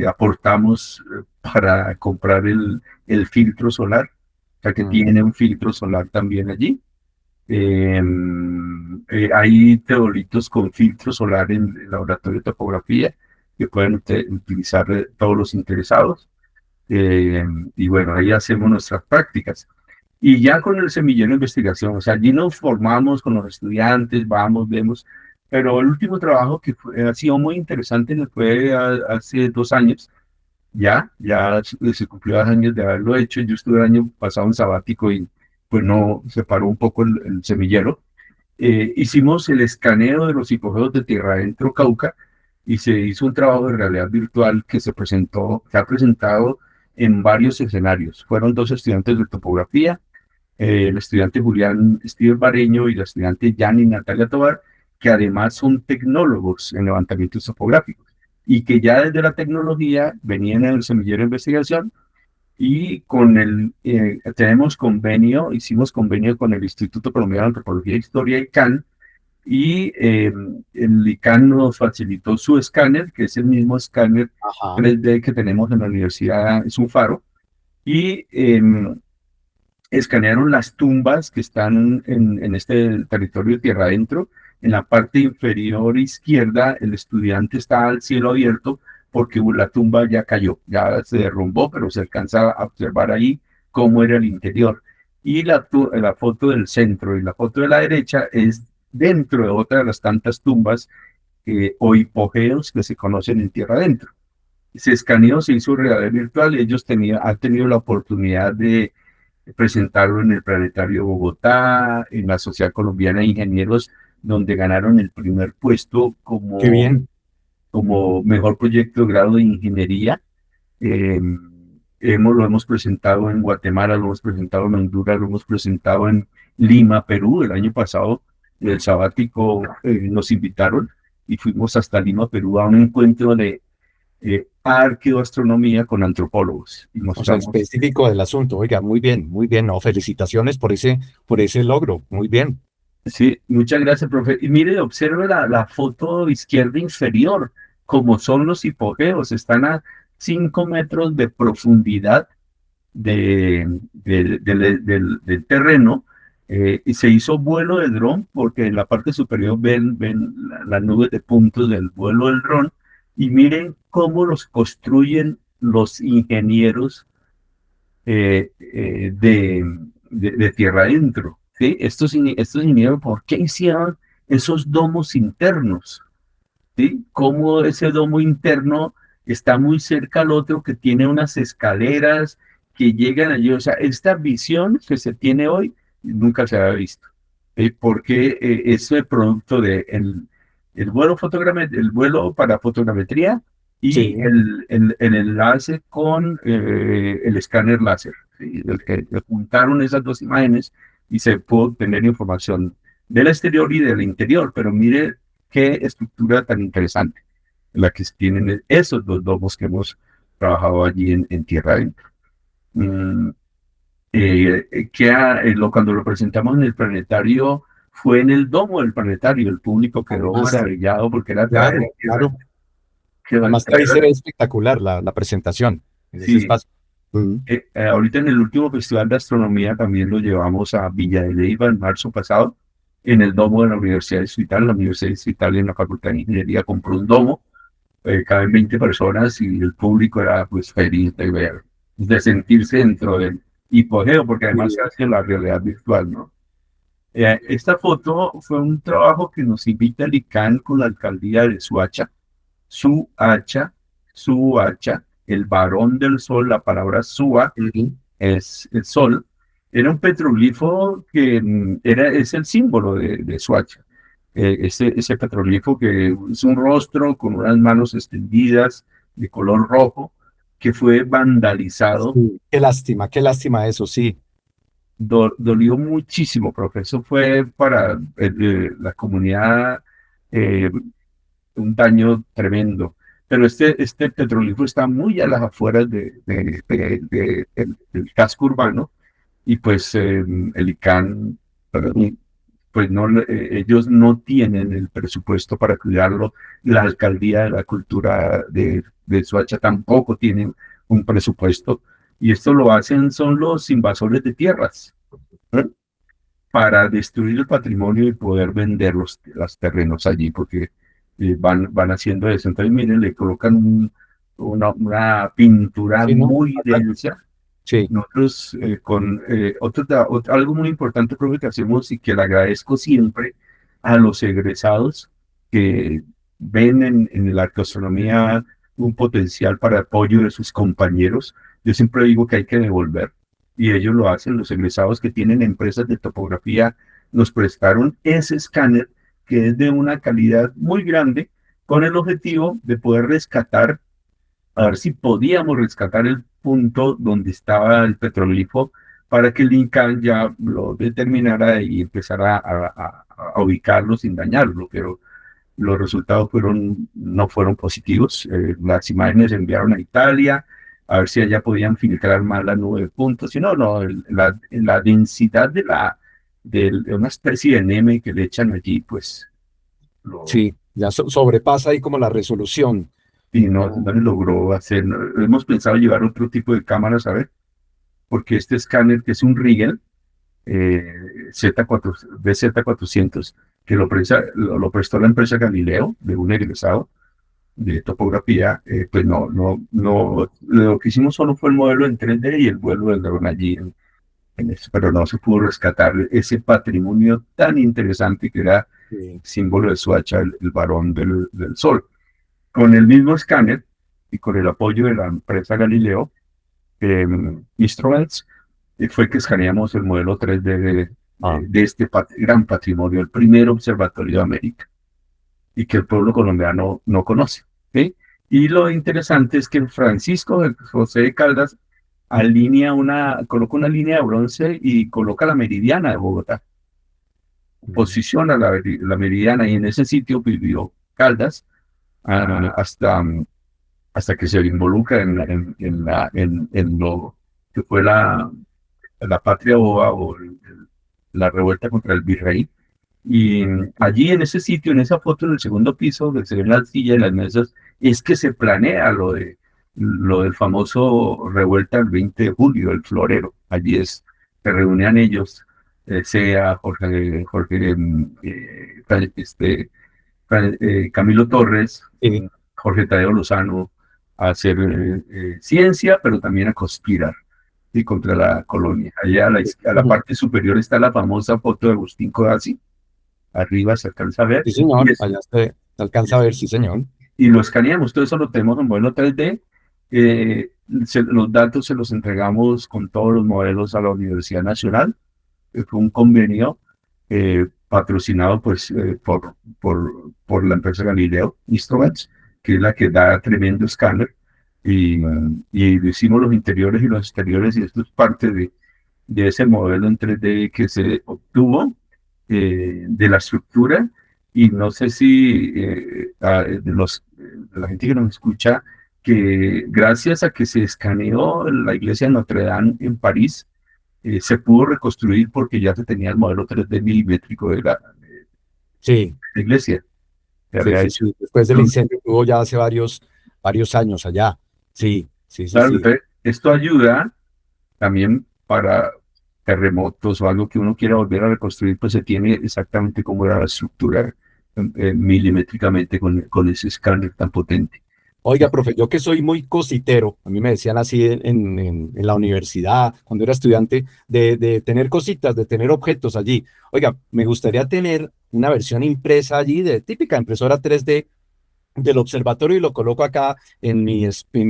aportamos para comprar el filtro solar, o sea que mm, tiene un filtro solar también allí. Eh, hay teodolitos con filtro solar en el laboratorio de topografía que pueden utilizar todos los interesados. Y bueno, ahí hacemos nuestras prácticas. Y ya con el semillero de investigación, o sea, allí nos formamos con los estudiantes, vamos, vemos, pero el último trabajo que ha sido muy interesante fue hace 2 años, ya se cumplió 2 años de haberlo hecho. Yo estuve el año pasado en sabático y pues no, se paró un poco el semillero. Hicimos el escaneo de los hipogeos de tierra adentro Cauca y se hizo un trabajo de realidad virtual que ha presentado en varios escenarios. Fueron dos estudiantes de topografía, el estudiante Julián Steve Bareño y la estudiante Yani Natalia Tobar, que además son tecnólogos en levantamientos topográficos y que ya desde la tecnología venían en el semillero de investigación y hicimos convenio con el Instituto Colombiano de Antropología e Historia, ICANN, y el ICANN nos facilitó su escáner, que es el mismo escáner Ajá. 3D que tenemos en la universidad, es un faro, y escanearon las tumbas que están en este territorio de tierra adentro. En la parte inferior izquierda, el estudiante está al cielo abierto porque la tumba ya cayó, ya se derrumbó, pero se alcanza a observar ahí cómo era el interior. Y la foto del centro y la foto de la derecha es dentro de otra de las tantas tumbas o hipogeos que se conocen en tierra adentro. Se escaneó, se hizo realidad virtual y han tenido la oportunidad de presentarlo en el Planetario Bogotá, en la Sociedad Colombiana de Ingenieros, donde ganaron el primer puesto Qué bien. como mejor proyecto de grado de ingeniería. Eh, lo hemos presentado en Guatemala, lo hemos presentado en Honduras, lo hemos presentado en Lima, Perú. El año pasado, el sabático, nos invitaron y fuimos hasta Lima, Perú, a un encuentro de arqueoastronomía con antropólogos y O sea, mostramos. específico del asunto. Oiga, muy bien, muy bien. No, felicitaciones por ese logro. Muy bien. Sí, muchas gracias, profe. Y mire, observe la foto izquierda inferior, como son los hipogeos, están a 5 metros de profundidad del terreno, y se hizo vuelo de dron porque en la parte superior ven las nubes de puntos del vuelo del dron y miren cómo los construyen los ingenieros de tierra adentro. ¿Sí? Estos ingenieros, ¿por qué hicieron esos domos internos? ¿Sí? Cómo ese domo interno está muy cerca al otro, que tiene unas escaleras que llegan allí. O sea, esta visión que se tiene hoy nunca se había visto. Porque es el producto de el vuelo para fotogrametría y Sí. el enlace con el escáner láser. ¿Sí? Que juntaron esas dos imágenes y se pudo obtener información del exterior y del interior. Pero mire qué estructura tan interesante la que tienen esos dos domos que hemos trabajado allí en tierra adentro. Mm, Cuando lo presentamos en el planetario, fue en el domo del planetario, el público quedó Además, maravillado porque era traer claro, claro. que Además que ahí se traer, ve espectacular la presentación en ese sí. espacio. Mm. Ahorita en el último Festival de Astronomía también lo llevamos a Villa de Leyva en marzo pasado, en el domo de la Universidad Distrital. La Universidad Distrital en la Facultad de Ingeniería compró un domo, caben 20 personas y el público era pues feliz de ver, de sentirse dentro del hipogeo, porque además se Sí. hace la realidad virtual, ¿no? Esta foto fue un trabajo que nos invita el ICANN con la alcaldía de Suacha. Suacha, Suacha, el varón del sol, la palabra Sua Ujú. es el sol. Era un petroglifo que es el símbolo de Suacha. Ese petroglifo que es un rostro con unas manos extendidas de color rojo que fue vandalizado. Sí. Qué lástima eso, sí. Dolió muchísimo, profe. Eso fue para la comunidad eh, un daño tremendo. Pero este petrolífero está muy a las afueras del casco urbano y pues el ICANN, pues no, ellos no tienen el presupuesto para cuidarlo. La alcaldía de la cultura de Soacha tampoco tienen un presupuesto. Y esto lo hacen son los invasores de tierras, ¿eh? Para destruir el patrimonio y poder vender los terrenos allí, porque van haciendo eso. Entonces, miren, le colocan una pintura Sí, ¿no? muy densa. Sí. Nosotros, algo muy importante, profe, que hacemos y que le agradezco siempre a los egresados que ven en la arqueoastronomía un potencial para apoyo de sus compañeros. Yo siempre digo que hay que devolver, y ellos lo hacen. Los egresados que tienen empresas de topografía nos prestaron ese escáner que es de una calidad muy grande con el objetivo de poder rescatar, a ver si podíamos rescatar el punto donde estaba el petroglifo para que el Incal ya lo determinara y empezara a ubicarlo sin dañarlo, pero los resultados no fueron positivos. Las imágenes se enviaron a Italia a ver si allá podían filtrar más las 9 puntos. Y no, la densidad de una especie de neme que le echan allí, pues, lo, Sí, ya sobrepasa ahí como la resolución. y no le logró hacer. Hemos pensado llevar otro tipo de cámaras, a ver, porque este escáner, que es un Rigel, eh, Z4, BZ400, que lo prestó la empresa Galileo, de un egresado de topografía, pues no, lo que hicimos solo fue el modelo en 3D y el vuelo del dron allí en eso, pero no se pudo rescatar ese patrimonio tan interesante que era Sí. símbolo de Suacha, el varón del Sol. Con el mismo escáner y con el apoyo de la empresa Galileo, Instruments, fue que escaneamos el modelo 3D Ah, de este gran patrimonio, el primer observatorio de América, y que el pueblo colombiano no conoce. ¿Sí? Y lo interesante es que Francisco José de Caldas coloca una línea de bronce y coloca la meridiana de Bogotá, mm, posiciona la meridiana, y en ese sitio vivió Caldas hasta que se involucra en lo que fue la patria boba o la revuelta contra el virrey. Y allí en ese sitio, en esa foto, en el segundo piso, donde se ven las sillas y las mesas, es que se planea lo del famoso revuelta del 20 de julio, el florero. Allí se reunían ellos, sea Jorge Camilo Torres, sí, Jorge Tadeo Lozano, a hacer ciencia, pero también a conspirar y contra la colonia. Allá a la ujú. parte superior está la famosa foto de Agustín Codazzi, arriba se alcanza a ver, Sí, y, señor, es, allá se alcanza a ver, sí, señor. y lo escaneamos. Todo eso lo tenemos en modelo 3D. Los datos se los entregamos con todos los modelos a la Universidad Nacional. Fue un convenio patrocinado pues, por la empresa Galileo Instruments, que es la que da tremendo escáner. Y hicimos los interiores y los exteriores, y esto es parte de ese modelo en 3D que se obtuvo de la estructura. Y no sé si de la gente que nos escucha, que gracias a que se escaneó la iglesia de Notre Dame en París, se pudo reconstruir porque ya se tenía el modelo 3D milimétrico de Sí, la iglesia. Se sí, había sí, hecho. sí. Después del Entonces, incendio que hubo ya hace varios años allá. Sí, sí, sí, claro, sí. entonces, esto ayuda también para terremotos o algo que uno quiera volver a reconstruir, pues se tiene exactamente cómo era la estructura milimétricamente con ese escáner tan potente. Oiga, profe, yo que soy muy cositero, a mí me decían así en la universidad, cuando era estudiante, de tener cositas, de tener objetos allí. Oiga, me gustaría tener una versión impresa allí de típica impresora 3D del observatorio y lo coloco acá en mi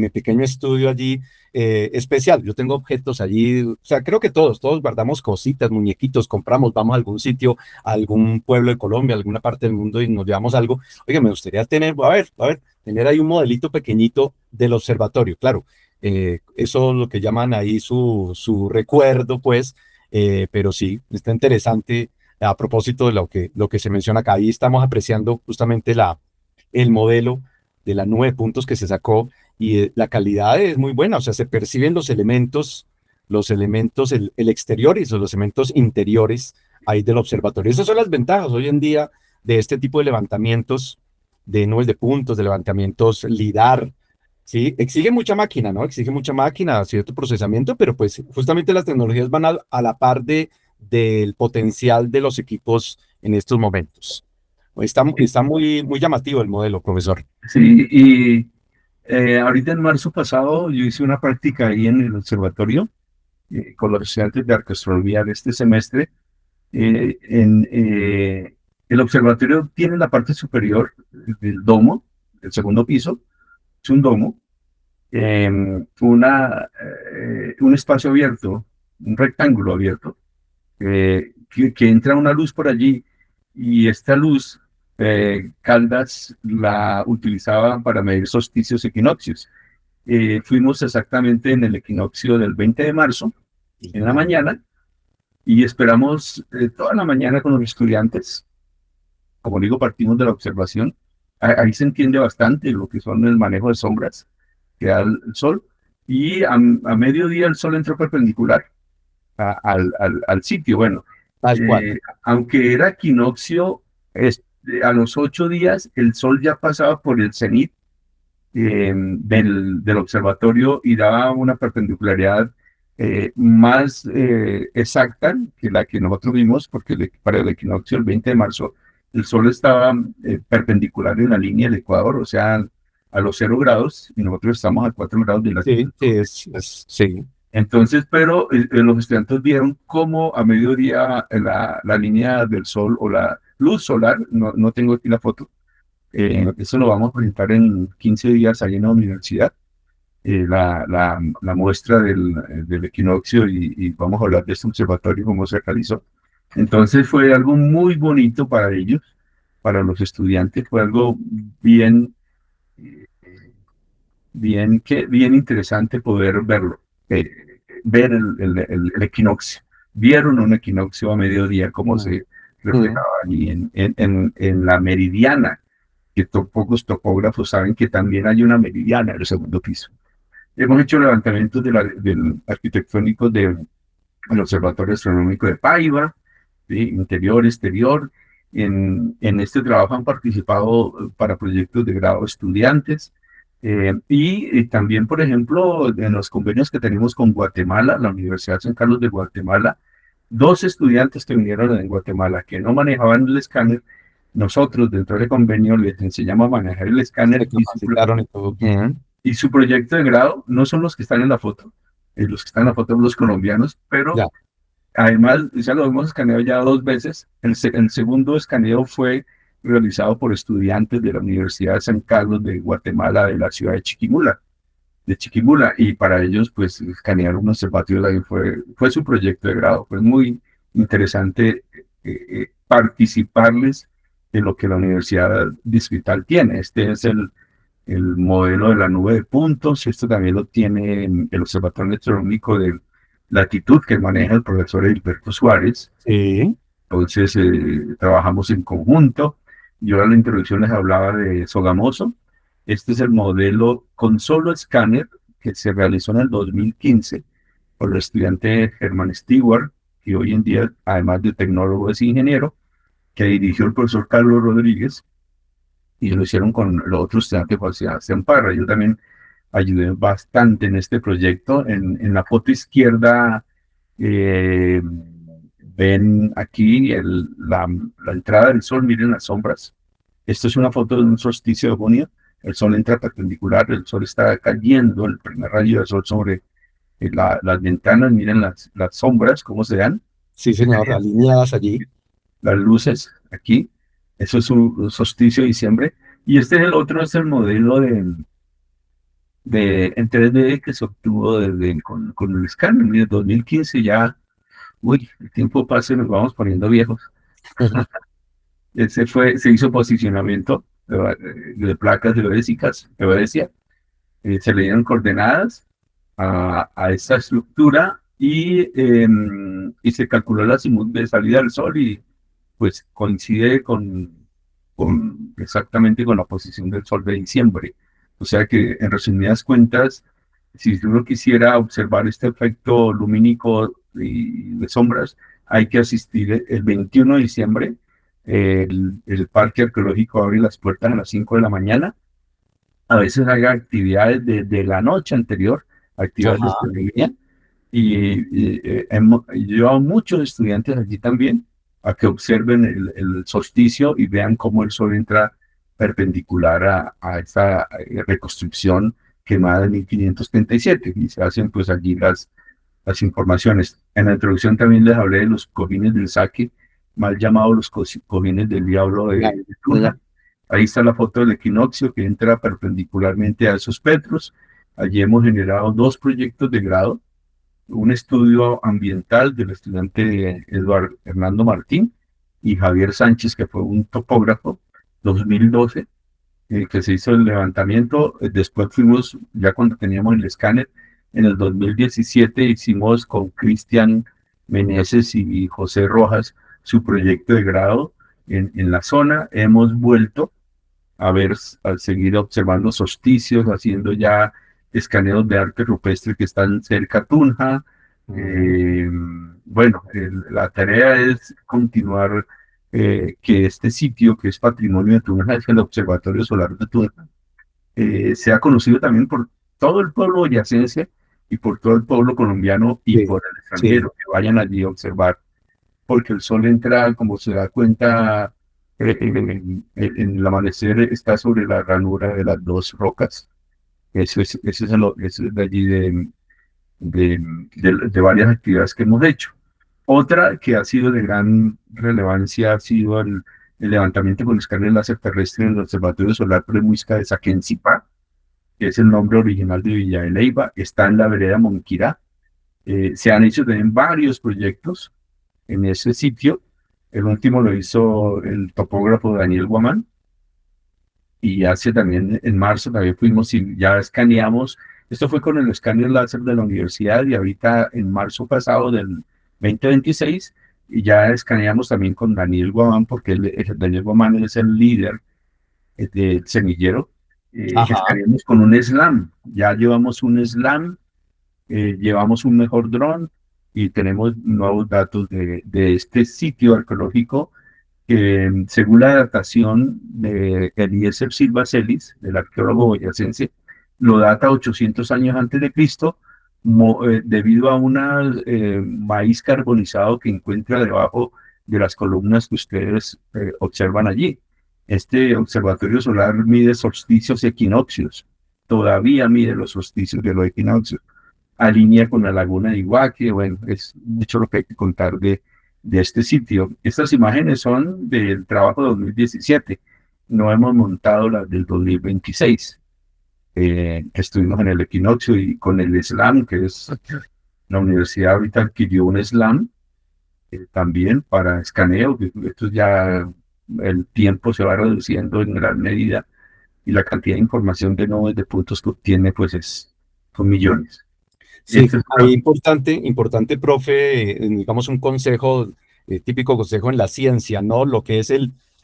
pequeño estudio allí especial. Yo tengo objetos allí, o sea, creo que todos guardamos cositas, muñequitos, compramos, vamos a algún sitio, a algún pueblo de Colombia, a alguna parte del mundo y nos llevamos algo. Oiga, me gustaría tener, a ver, tener ahí un modelito pequeñito del observatorio, claro. Eso es lo que llaman ahí su recuerdo, pues, pero sí, está interesante a propósito de lo que se menciona acá. Ahí estamos apreciando justamente el modelo de las 9 puntos que se sacó y la calidad es muy buena, o sea, se perciben los elementos, el exterior y los elementos interiores ahí del observatorio. Esas son las ventajas hoy en día de este tipo de levantamientos de nubes de puntos, de levantamientos LIDAR, ¿sí? Exige mucha máquina, ¿no? Exige mucha máquina, cierto procesamiento, pero pues justamente las tecnologías van a la par del potencial de los equipos en estos momentos. Está muy llamativo el modelo, profesor. Sí, y ahorita en marzo pasado yo hice una práctica ahí en el observatorio con los estudiantes de arqueastronomía de este semestre. El observatorio tiene la parte superior del domo, el segundo piso, es un domo, un espacio abierto, un rectángulo abierto, que entra una luz por allí, y esta luz Caldas la utilizaba para medir solsticios y equinoccios. Fuimos exactamente en el equinoccio del 20 de marzo, en la mañana, y esperamos toda la mañana con los estudiantes. Como digo, partimos de la observación. Ahí se entiende bastante lo que son el manejo de sombras que da el sol. Y a mediodía el sol entró perpendicular al sitio. Bueno, Tal cual. aunque era equinoccio, a los 8 días el sol ya pasaba por el cenit del observatorio y daba una perpendicularidad más exacta que la que nosotros vimos, porque para el equinoccio el 20 de marzo el sol estaba perpendicular en la línea del Ecuador, o sea, a los 0 grados, y nosotros estamos a 4 grados de Sí, latitud. sí, sí. Entonces, pero los estudiantes vieron cómo a mediodía la línea del sol o la luz solar, no tengo aquí la foto, eso lo vamos a presentar en 15 días ahí en la universidad, la muestra del equinoccio y vamos a hablar de este observatorio, cómo se realizó. Entonces fue algo muy bonito para ellos, para los estudiantes, fue algo bien, bien interesante poder verlo, ver el equinoccio. Vieron un equinoccio a mediodía, cómo Mm, se mm. reflejaba allí en la meridiana, que pocos topógrafos saben que también hay una meridiana en el segundo piso. Hemos hecho levantamientos del arquitectónico del Observatorio Astronómico de Paiva, ¿sí? Interior, exterior. En este trabajo han participado para proyectos de grado estudiantes y también, por ejemplo, en los convenios que tenemos con Guatemala, la Universidad San Carlos de Guatemala, dos estudiantes que vinieron en Guatemala que no manejaban el escáner, nosotros dentro del convenio les enseñamos a manejar el Se escáner capacitaron y todo. Mm, y su proyecto de grado no son los que están en la foto, los que están en la foto son los colombianos, pero ya. además ya lo hemos escaneado ya 2 veces. El segundo escaneo fue realizado por estudiantes de la Universidad de San Carlos de Guatemala, de la ciudad de Chiquimula, y para ellos, pues, escanear un observatorio ahí fue su proyecto de grado. Fue muy interesante participarles de lo que la Universidad Distrital tiene. Este es el modelo de la nube de puntos. Esto también lo tiene el Observatorio Astronómico de Latitud, que maneja el profesor Edilberto Suárez. Sí. Entonces, trabajamos en conjunto. Yo en la introducción les hablaba de Sogamoso. Este es el modelo con solo escáner que se realizó en el 2015 por el estudiante Germán Stewart, que hoy en día, además de tecnólogo, es ingeniero, que dirigió el profesor Carlos Rodríguez, y lo hicieron con los otros estudiantes de Sebastián Parra. Yo también ayudé bastante en este proyecto. En la foto izquierda eh, ven aquí la entrada del sol, miren las sombras. Esto es una foto de un solsticio de junio. El sol entra perpendicular, el sol está cayendo, el primer rayo del sol sobre las ventanas, miren las sombras, cómo se dan, Sí, señor, alineadas allí. las luces aquí. Eso es un solsticio de diciembre. Y este es el otro, es el modelo en 3D que se obtuvo con el escáner. Mire, 2015 ya, uy, el tiempo pasa y nos vamos poniendo viejos. Se hizo posicionamiento de placas geodésicas, se le dieron coordenadas a esta estructura y se calculó la azimut de salida del sol y pues coincide exactamente con la posición del sol de diciembre. O sea que, en resumidas cuentas, si uno quisiera observar este efecto lumínico y de sombras, hay que asistir el 21 de diciembre. El Parque Arqueológico abre las puertas a las 5 de la mañana. A veces hay actividades de la noche anterior, actividades de Ajá. astronomía, y hemos llevado a muchos estudiantes allí también a que observen el solsticio y vean cómo el sol entra perpendicular a esta reconstrucción quemada de 1537 y se hacen pues allí las informaciones. En la introducción también les hablé de los cojines del saque, mal llamados los cojines del diablo de Tuna. Ahí está la foto del equinoccio que entra perpendicularmente a esos petros. Allí hemos generado dos proyectos de grado, un estudio ambiental del estudiante Eduardo Hernando Martín y Javier Sánchez, que fue un topógrafo, 2012, que se hizo el levantamiento. Después fuimos, ya cuando teníamos el escáner, en el 2017 hicimos con Cristian Meneses y José Rojas su proyecto de grado en la zona. Hemos vuelto a ver, a seguir observando solsticios, haciendo ya escaneos de arte rupestre que están cerca a Tunja. Mm, Eh, bueno, la tarea es continuar que este sitio, que es patrimonio de Tunja, es el Observatorio Solar de Tunja, sea conocido también por todo el pueblo boyacense y por todo el pueblo colombiano y sí, por el sí, extranjero, que vayan allí a observar, porque el sol entra, como se da cuenta, en el amanecer está sobre la ranura de las dos rocas. Eso es de allí de, de varias actividades que hemos hecho. Otra que ha sido de gran relevancia ha sido el levantamiento con escáner láser terrestre en el Observatorio Solar Premuisca de Saquencipa, que es el nombre original de Villa de Leyva, está en la vereda Monquirá. Se han hecho también varios proyectos en ese sitio. El último lo hizo el topógrafo Daniel Guamán, y hace también en marzo también fuimos y ya escaneamos. Esto fue con el escáner láser de la universidad, y ahorita en marzo pasado del 2026 y ya escaneamos también con Daniel Guamán, porque Daniel Guamán es el líder del semillero. ajá, Escaneamos con un SLAM, ya llevamos un SLAM, llevamos un mejor dron y tenemos nuevos datos de este sitio arqueológico que, según la datación de Eliezer Silva Celis, del arqueólogo boyacense, lo data 800 años antes de Cristo, debido a un maíz carbonizado que encuentra debajo de las columnas que ustedes observan allí. Este observatorio solar mide solsticios y equinoccios, todavía mide los solsticios de los equinoccios, alinea con la laguna de Iguaque. Bueno, es mucho lo que hay que contar de este sitio. Estas imágenes son del trabajo de 2017, no hemos montado las del 2026. Estuvimos en el equinoccio y con el SLAM, que es la universidad ahorita adquirió un SLAM también para escaneo, que esto ya el tiempo se va reduciendo en gran medida y la cantidad de información de nubes de puntos que obtiene pues son millones. sí. Esto es Ahí importante, profe, digamos un consejo, típico consejo en la ciencia, ¿no? Lo que es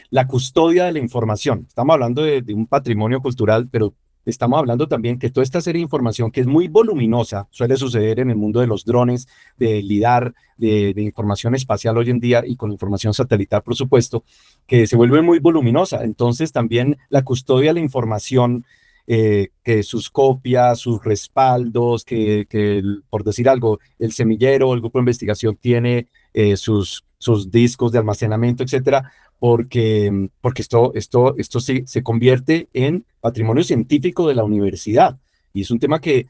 la custodia de la información. Estamos hablando de un patrimonio cultural, pero estamos hablando también que toda esta serie de información que es muy voluminosa, suele suceder en el mundo de los drones, de LIDAR, de información espacial hoy en día y con información satelital, por supuesto, que se vuelve muy voluminosa. Entonces también la custodia de la información, que sus copias, sus respaldos, por decir algo, el semillero, el grupo de investigación tiene sus discos de almacenamiento, etcétera, porque esto se convierte en patrimonio científico de la universidad. Y es un tema que,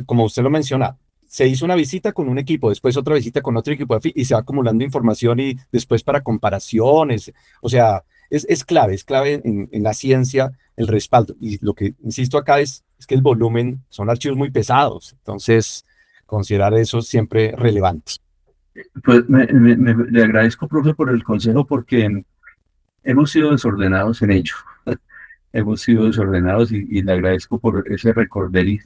como usted lo menciona, se hizo una visita con un equipo, después otra visita con otro equipo, y se va acumulando información y después para comparaciones. O sea, es clave en la ciencia el respaldo. Y lo que insisto acá es que el volumen son archivos muy pesados, entonces considerar eso siempre relevante. Pues le agradezco, profe, por el consejo, porque hemos sido desordenados en ello. Hemos sido desordenados, y le agradezco por ese recorderis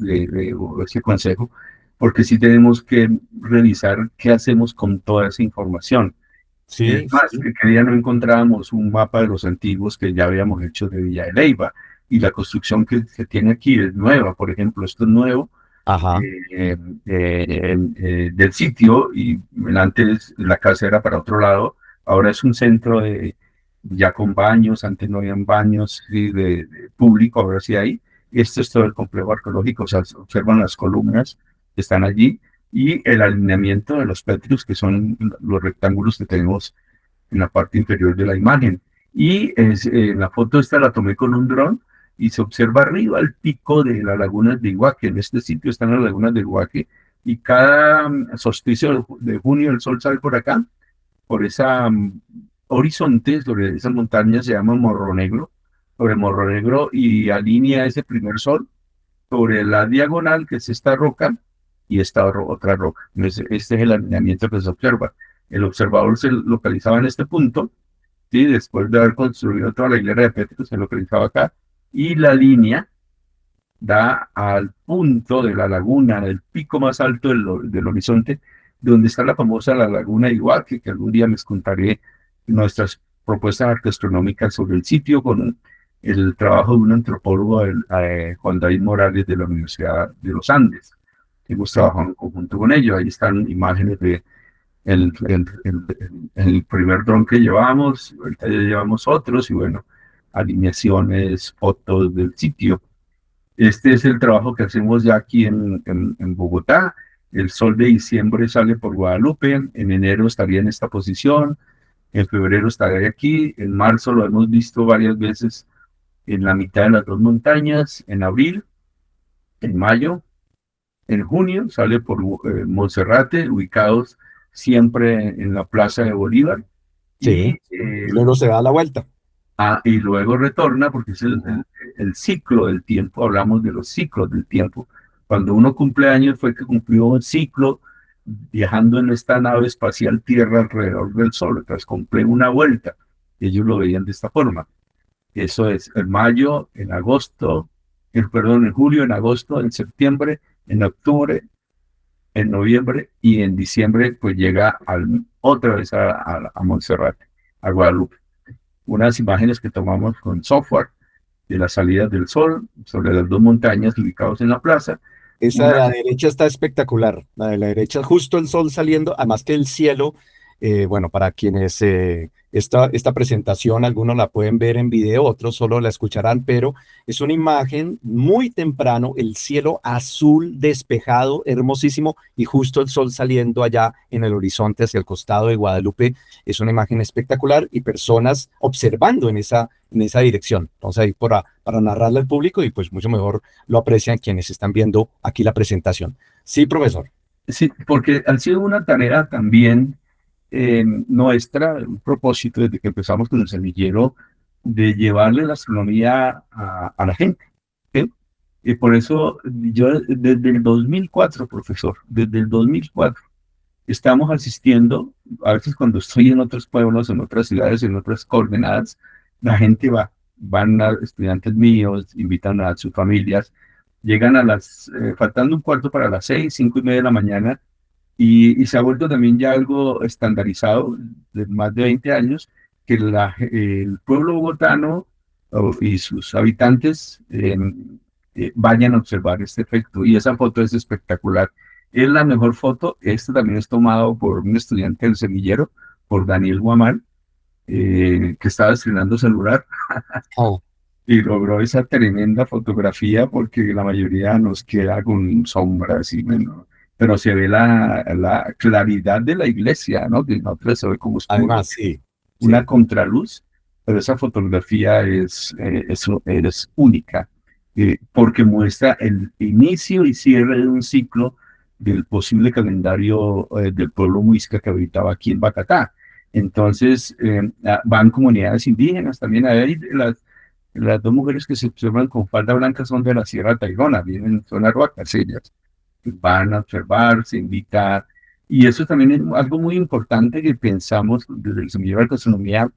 o ese consejo, porque sí tenemos que revisar qué hacemos con toda esa información. Es Sí, más, sí. que día no encontrábamos un mapa de los antiguos que ya habíamos hecho de Villa de Leyva, y la construcción que se tiene aquí es nueva. Por ejemplo, esto es nuevo, Ajá. del sitio, y antes la casa era para otro lado. Ahora es un centro ya con baños. Antes no habían baños, sí, de público, ahora sí hay. Este es todo el complejo arqueológico. O sea, se observan las columnas que están allí y el alineamiento de los petrios, que son los rectángulos que tenemos en la parte inferior de la imagen. Y la foto esta la tomé con un dron, y se observa arriba el pico de las lagunas de Iguaque. En este sitio están las lagunas de Iguaque, y cada solsticio de junio el sol sale por acá, por esa horizonte, sobre esas montañas, se llama Morro Negro, sobre Morro Negro, y alinea ese primer sol sobre la diagonal, que es esta roca, y esta otra roca. Entonces, este es el alineamiento que se observa. El observador se localizaba en este punto, ¿sí? Después de haber construido toda la hilera de Petro, se localizaba acá, y la línea da al punto de la laguna, el pico más alto del horizonte, donde está la famosa la laguna Iguaque, que algún día les contaré nuestras propuestas arqueastronómicas sobre el sitio con el trabajo de un antropólogo, Juan David Morales, de la Universidad de los Andes. Hemos trabajado en conjunto con ellos. Ahí están imágenes de el primer dron que llevamos, ahorita ya llevamos otros, y bueno, alineaciones, fotos del sitio. Este es el trabajo que hacemos ya aquí en Bogotá. El sol de diciembre sale por Guadalupe, en enero estaría en esta posición, en febrero estaría aquí, en marzo lo hemos visto varias veces en la mitad de las dos montañas, en abril, en mayo, en junio sale por Monserrate, ubicados siempre en la Plaza de Bolívar, y Sí, y luego se da la vuelta. y luego retorna porque es Ujú. el ciclo del tiempo, hablamos de los ciclos del tiempo. Cuando uno cumple años fue que cumplió un ciclo viajando en esta nave espacial Tierra alrededor del Sol, entonces cumple una vuelta. Ellos lo veían de esta forma. Eso es en mayo, en agosto, perdón, en julio, en agosto, en septiembre, en octubre, en noviembre y en diciembre, pues llega otra vez a Montserrat, a Guadalupe. Unas imágenes que tomamos con software de las salidas del sol sobre las dos montañas ubicados en la plaza. Esa de Una, la derecha está espectacular. La de la derecha, justo el sol saliendo, además que el cielo, bueno, para quienes esta presentación, algunos la pueden ver en video, otros solo la escucharán, pero es una imagen muy temprano, el cielo azul despejado, hermosísimo, y justo el sol saliendo allá en el horizonte hacia el costado de Guadalupe. Es una imagen espectacular y personas observando en esa dirección. Entonces ahí para narrarle al público y pues mucho mejor lo aprecian quienes están viendo aquí la presentación. Sí, profesor. sí, porque ha sido una tarea también nuestra, un propósito desde que empezamos con el semillero, de llevarle la astronomía a la gente. ¿Sí? Y por eso yo desde el 2004, profesor, desde el 2004, estamos asistiendo, a veces cuando estoy en otros pueblos, en otras ciudades, en otras coordenadas, la gente van a estudiantes míos, invitan a sus familias, llegan faltando un cuarto para las 6, 5:30 de la mañana, y se ha vuelto también ya algo estandarizado de más de 20 años, que el pueblo bogotano y sus habitantes vayan a observar este efecto. Y esa foto es espectacular. Es la mejor foto. Este también es tomado por un estudiante del semillero, por Daniel Guamán, que estaba estrenando celular Oh, y logró esa tremenda fotografía porque la mayoría nos queda con sombras y bueno, pero se ve la claridad de la iglesia, ¿no? Que nosotros se ve como oscuro, además, sí, una sí, contraluz, pero esa fotografía es única, porque muestra el inicio y cierre de un ciclo del posible calendario del pueblo muisca que habitaba aquí en Bacatá. Entonces, van comunidades indígenas también a ver, y las dos mujeres que se observan con falda blanca son de la Sierra Tayrona, vienen, son arhuacas ellas. Van a observar, se invita. Y eso también es algo muy importante que pensamos desde el Semillero de Gastronomía,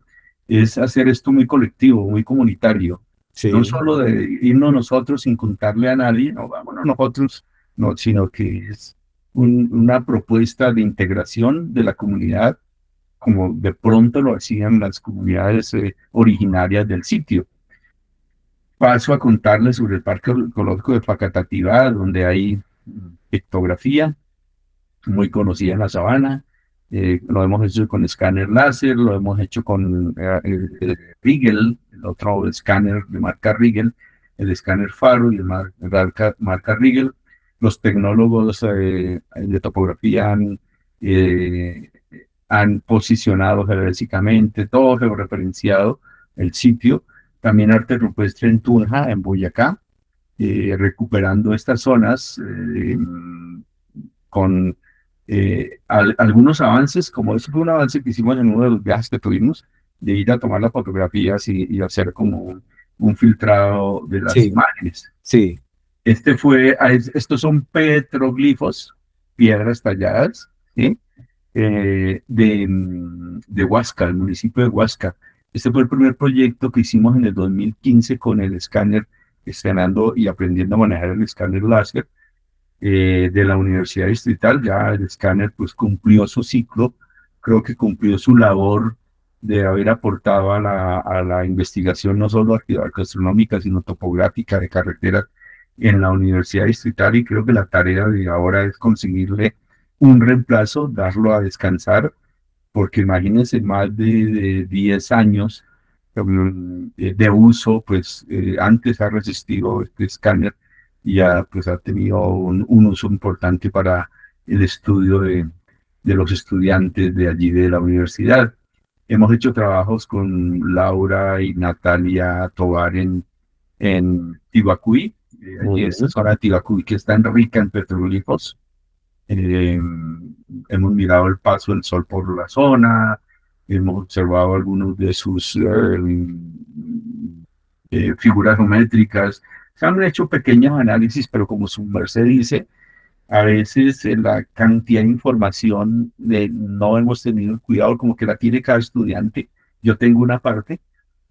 es hacer esto muy colectivo, muy comunitario. No sí, solo de irnos nosotros sin contarle a nadie, no, vámonos nosotros, no, sino que es una propuesta de integración de la comunidad, como de pronto lo hacían las comunidades originarias del sitio. Paso a contarles sobre el Parque Ecológico de Facatativá, donde hay pictografía muy conocida en la sabana. Lo hemos hecho con escáner láser, lo hemos hecho con Rigel, el otro escáner de marca Rigel, el escáner Faro y el marca Rigel. Los tecnólogos de topografía eh, han posicionado geográficamente, todo georreferenciado el sitio. También arte rupestre en Tunja, en Boyacá, recuperando estas zonas con algunos avances, como eso fue un avance que hicimos en uno de los viajes que tuvimos, de ir a tomar las fotografías y hacer como un filtrado de las sí, imágenes. sí, Estos son petroglifos, piedras talladas, ¿sí? De Huasca, el municipio de Huasca. Este fue el primer proyecto que hicimos en el 2015 con el escáner, estrenando y aprendiendo a manejar el escáner láser de la Universidad Distrital. Ya el escáner pues cumplió su ciclo, creo que cumplió su labor de haber aportado a la investigación no solo astronómica, sino topográfica de carreteras en la Universidad Distrital, y creo que la tarea de ahora es conseguirle un reemplazo, darlo a descansar, porque imagínense más de 10 años de uso, pues antes ha resistido este escáner y ya pues ha tenido un uso importante para el estudio de los estudiantes de allí de la universidad. Hemos hecho trabajos con Laura y Natalia Tovar en Tibacuí, Muy allí esta bien. zona de Tibacuí que es tan rica en petroglifos. Eh, Hemos mirado el paso del sol por la zona, hemos observado algunos de sus figuras geométricas. Se han hecho pequeños análisis, pero como su merced dice, a veces la cantidad de información no hemos tenido el cuidado como que la tiene cada estudiante. Yo tengo una parte,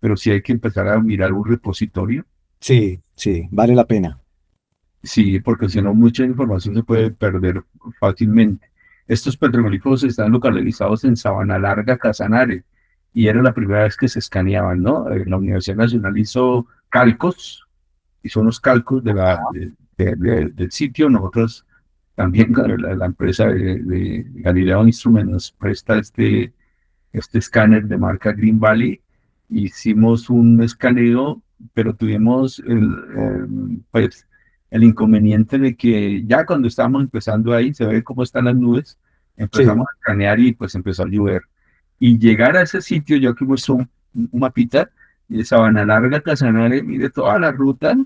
pero sí hay que empezar a mirar un repositorio. Sí, sí, vale la pena. Sí, porque si no, mucha información se puede perder fácilmente. Estos petroglifos están localizados en Sabana Larga, Casanare, y era la primera vez que se escaneaban, ¿no? La Universidad Nacional hizo unos calcos del sitio. Nosotros también, la empresa de Galileo Instruments nos presta este escáner de marca Green Valley. Hicimos un escaneo, pero tuvimos pues, el inconveniente de que ya cuando estábamos empezando ahí, se ve cómo están las nubes, Sí, empezamos a escanear y pues empezó a llover. Y llegar a ese sitio, yo que muestro un mapita de Sabana Larga, Casanare, mire toda la ruta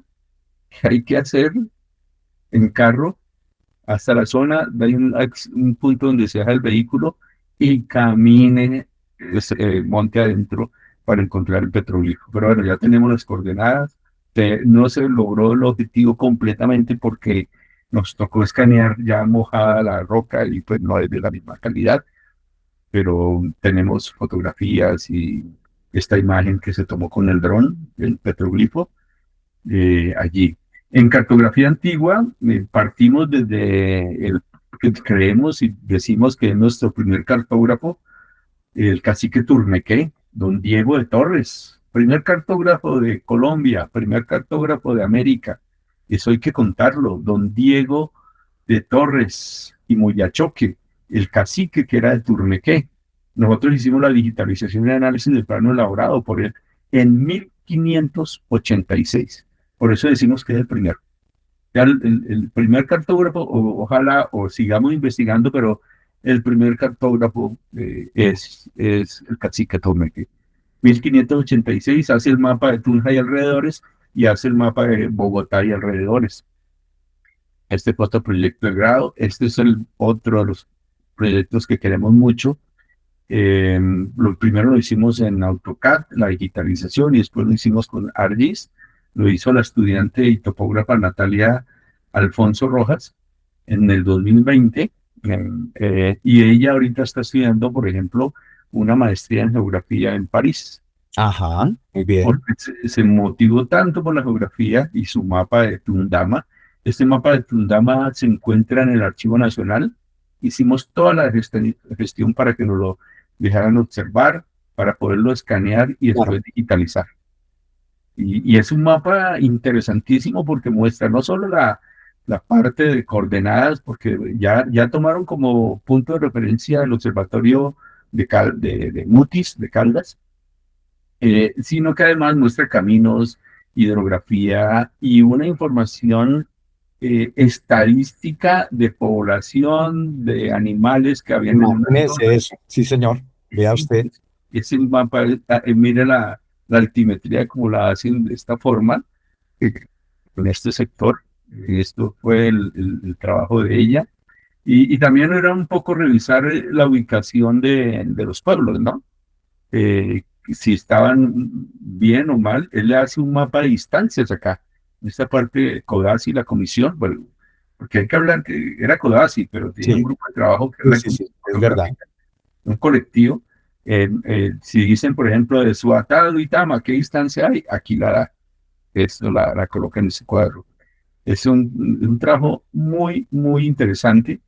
que hay que hacer en carro hasta la zona, hay un punto donde se deja el vehículo y camine monte adentro para encontrar el petroglifo. Pero bueno, ya tenemos las coordenadas. No se logró el objetivo completamente porque nos tocó escanear ya mojada la roca y pues no es de la misma calidad, pero tenemos fotografías y esta imagen que se tomó con el dron, el petroglifo, allí. En cartografía antigua, partimos desde el que creemos y decimos que es nuestro primer cartógrafo, el cacique Turnequé, don Diego de Torres, primer cartógrafo de Colombia, primer cartógrafo de América. Eso hay que contarlo, don Diego de Torres y Moyachoque, el cacique que era de Turnequé. Nosotros hicimos la digitalización y análisis del plano elaborado por él en 1586. Por eso decimos que es el primero. Ya el primer cartógrafo, ojalá, o sigamos investigando, pero el primer cartógrafo es el cacique Turnequé. 1586 hace el mapa de Tunja y alrededores y hace el mapa de Bogotá y alrededores. Este fue otro proyecto de grado. Este es el otro de los proyectos que queremos mucho. Lo primero lo hicimos en AutoCAD, la digitalización, y después lo hicimos con ArcGIS. Lo hizo la estudiante y topógrafa Natalia Alfonso Rojas en el 2020. Y ella ahorita está estudiando, por ejemplo, una maestría en geografía en París, ajá, muy bien. porque se motivó tanto por la geografía y su mapa de Tundama. Este mapa de Tundama se encuentra en el Archivo Nacional. Hicimos toda la gestión para que nos lo dejaran observar, para poderlo escanear y Claro. después digitalizar. Y es un mapa interesantísimo porque muestra no solo la parte de coordenadas, porque ya tomaron como punto de referencia el observatorio de Mutis, de Caldas, sino que además muestra caminos, hidrografía y una información estadística de población de animales que habían en una zona. Imagínese eso. Sí, señor. Vea Es, usted. es el mapa, mire la altimetría como la hacen de esta forma, eh, en este sector. Esto fue el trabajo de ella. Y también era un poco revisar la ubicación de los pueblos, ¿no? Si estaban bien o mal. Él le hace un mapa de distancias acá, en esta parte de Codazzi, la comisión, bueno, porque hay que hablar que era Codazzi, pero tenía un Sí, grupo de trabajo que era sí, la sí, comisión sí, es verdad. fotográfica, un colectivo, Si dicen, por ejemplo, de Suatá de Itama, ¿qué distancia hay? Aquí la da. Esto la coloca en ese cuadro. Es un trabajo muy, muy interesante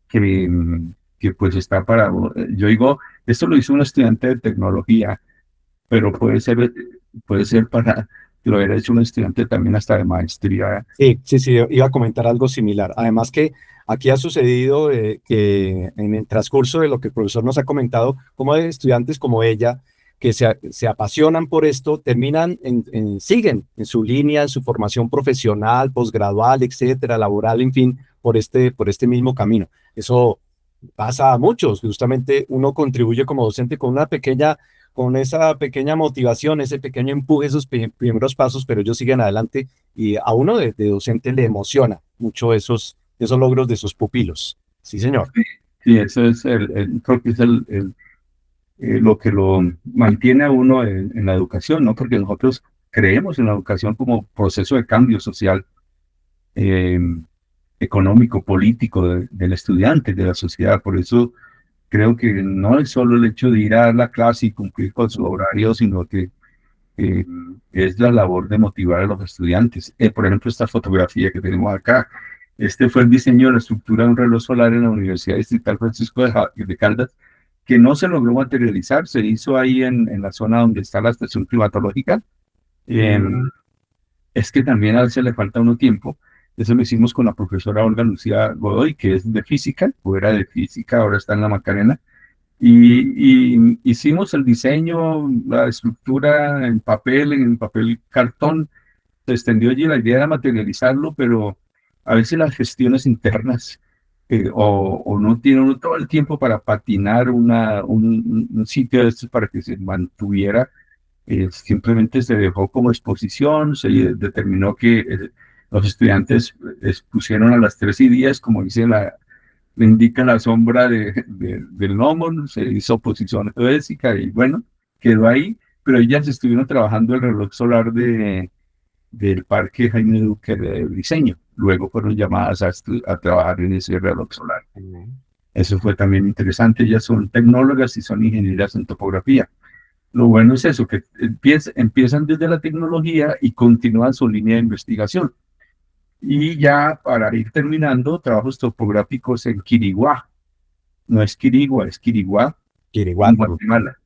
que, que pues está para, yo digo, esto lo hizo un estudiante de tecnología, pero puede ser para que lo hubiera hecho un estudiante también hasta de maestría. Sí, sí, sí, iba a comentar algo similar. Además que aquí ha sucedido que en el transcurso de lo que el profesor nos ha comentado, como hay estudiantes como ella, que se apasionan por esto, terminan, siguen en su línea, en su formación profesional, posgradual, etcétera, laboral, en fin, por este mismo camino. Eso pasa a muchos. Justamente uno contribuye como docente con esa pequeña motivación, ese pequeño empuje, esos primeros pasos, pero ellos siguen adelante y a uno de docente le emociona mucho esos logros de sus pupilos. Sí, señor. Sí, eso es creo que es lo que lo mantiene a uno en la educación, ¿no? Porque nosotros creemos en la educación como proceso de cambio social, eh, económico, político del estudiante, de la sociedad. Por eso creo que no es solo el hecho de ir a la clase y cumplir con su horario, sino que eh, es la labor de motivar a los estudiantes. Por ejemplo, esta fotografía que tenemos acá, este fue el diseño de la estructura de un reloj solar en la Universidad Distrital Francisco de Caldas, que no se logró materializar, se hizo ahí en la zona donde está la estación climatológica. Eh, es que también a veces le falta uno tiempo. Eso lo hicimos con la profesora Olga Lucía Godoy, que es de física, o era de física, ahora está en la Macarena. Y hicimos el diseño, la estructura en papel cartón. Se extendió allí, la idea era materializarlo, pero a veces las gestiones internas o no tiene uno todo el tiempo para patinar un sitio de estos para que se mantuviera. Simplemente se dejó como exposición, se determinó que los estudiantes expusieron a las 3:10, como dice le indica la sombra del gnomo, se hizo posición geodésica y bueno, quedó ahí, pero ellas estuvieron trabajando el reloj solar del Parque Jaime Duque de Briceño. Luego fueron llamadas a trabajar en ese reloj solar. Eso fue también interesante. Ellas son tecnólogas y son ingenieras en topografía. Lo bueno es eso, que empiezan desde la tecnología y continúan su línea de investigación. Y ya para ir terminando, trabajos topográficos en Quiriguá. No es Quirigua, es Quiriguá, en Kiriguat. Guatemala.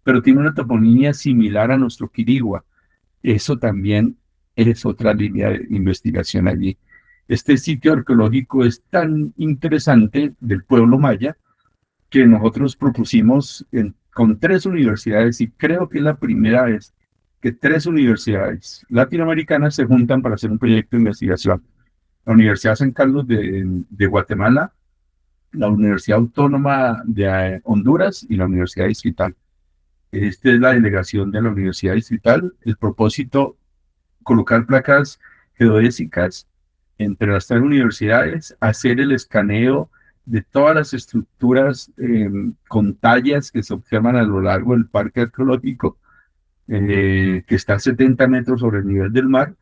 Pero tiene una toponimia similar a nuestro Quirigua. Eso también es otra línea de investigación allí. Este sitio arqueológico es tan interesante del pueblo maya que nosotros propusimos con 3 universidades y creo que es la primera vez que 3 universidades latinoamericanas se juntan para hacer un proyecto de investigación. La Universidad San Carlos de Guatemala, la Universidad Autónoma de Honduras y la Universidad Distrital. Esta es la delegación de la Universidad Distrital. El propósito, colocar placas geodésicas entre las 3 universidades, hacer el escaneo de todas las estructuras con tallas que se observan a lo largo del parque arqueológico, que está a 70 metros sobre el nivel del mar,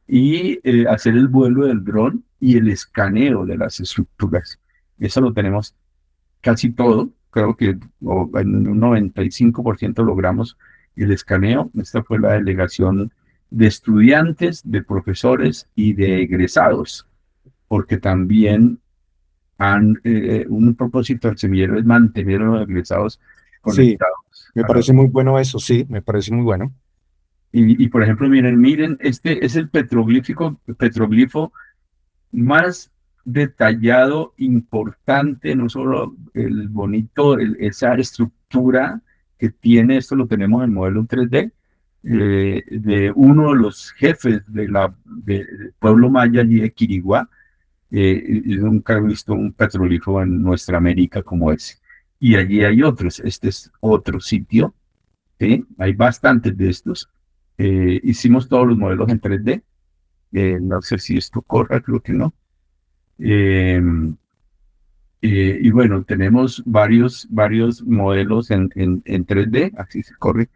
y hacer el vuelo del dron y el escaneo de las estructuras. Eso lo tenemos casi todo, creo que en un 95% logramos el escaneo. Esta fue la delegación de estudiantes, de profesores y de egresados, porque también un propósito del semillero es mantener a los egresados Sí, conectados me a la. parece muy bueno eso, sí, me parece muy bueno. Por ejemplo, miren, este es el petroglifo más detallado, importante, no solo el bonito, esa estructura que tiene, esto lo tenemos en modelo 3D, de uno de los jefes del pueblo maya allí de Quiriguá. Yo nunca he visto un petrolífero en nuestra América como ese. Y allí hay otros, este es otro sitio, ¿sí? Hay bastantes de estos. Hicimos todos los modelos en 3D. No sé si esto corra, creo que no. Eh, y bueno, tenemos varios modelos en 3D, así se corre,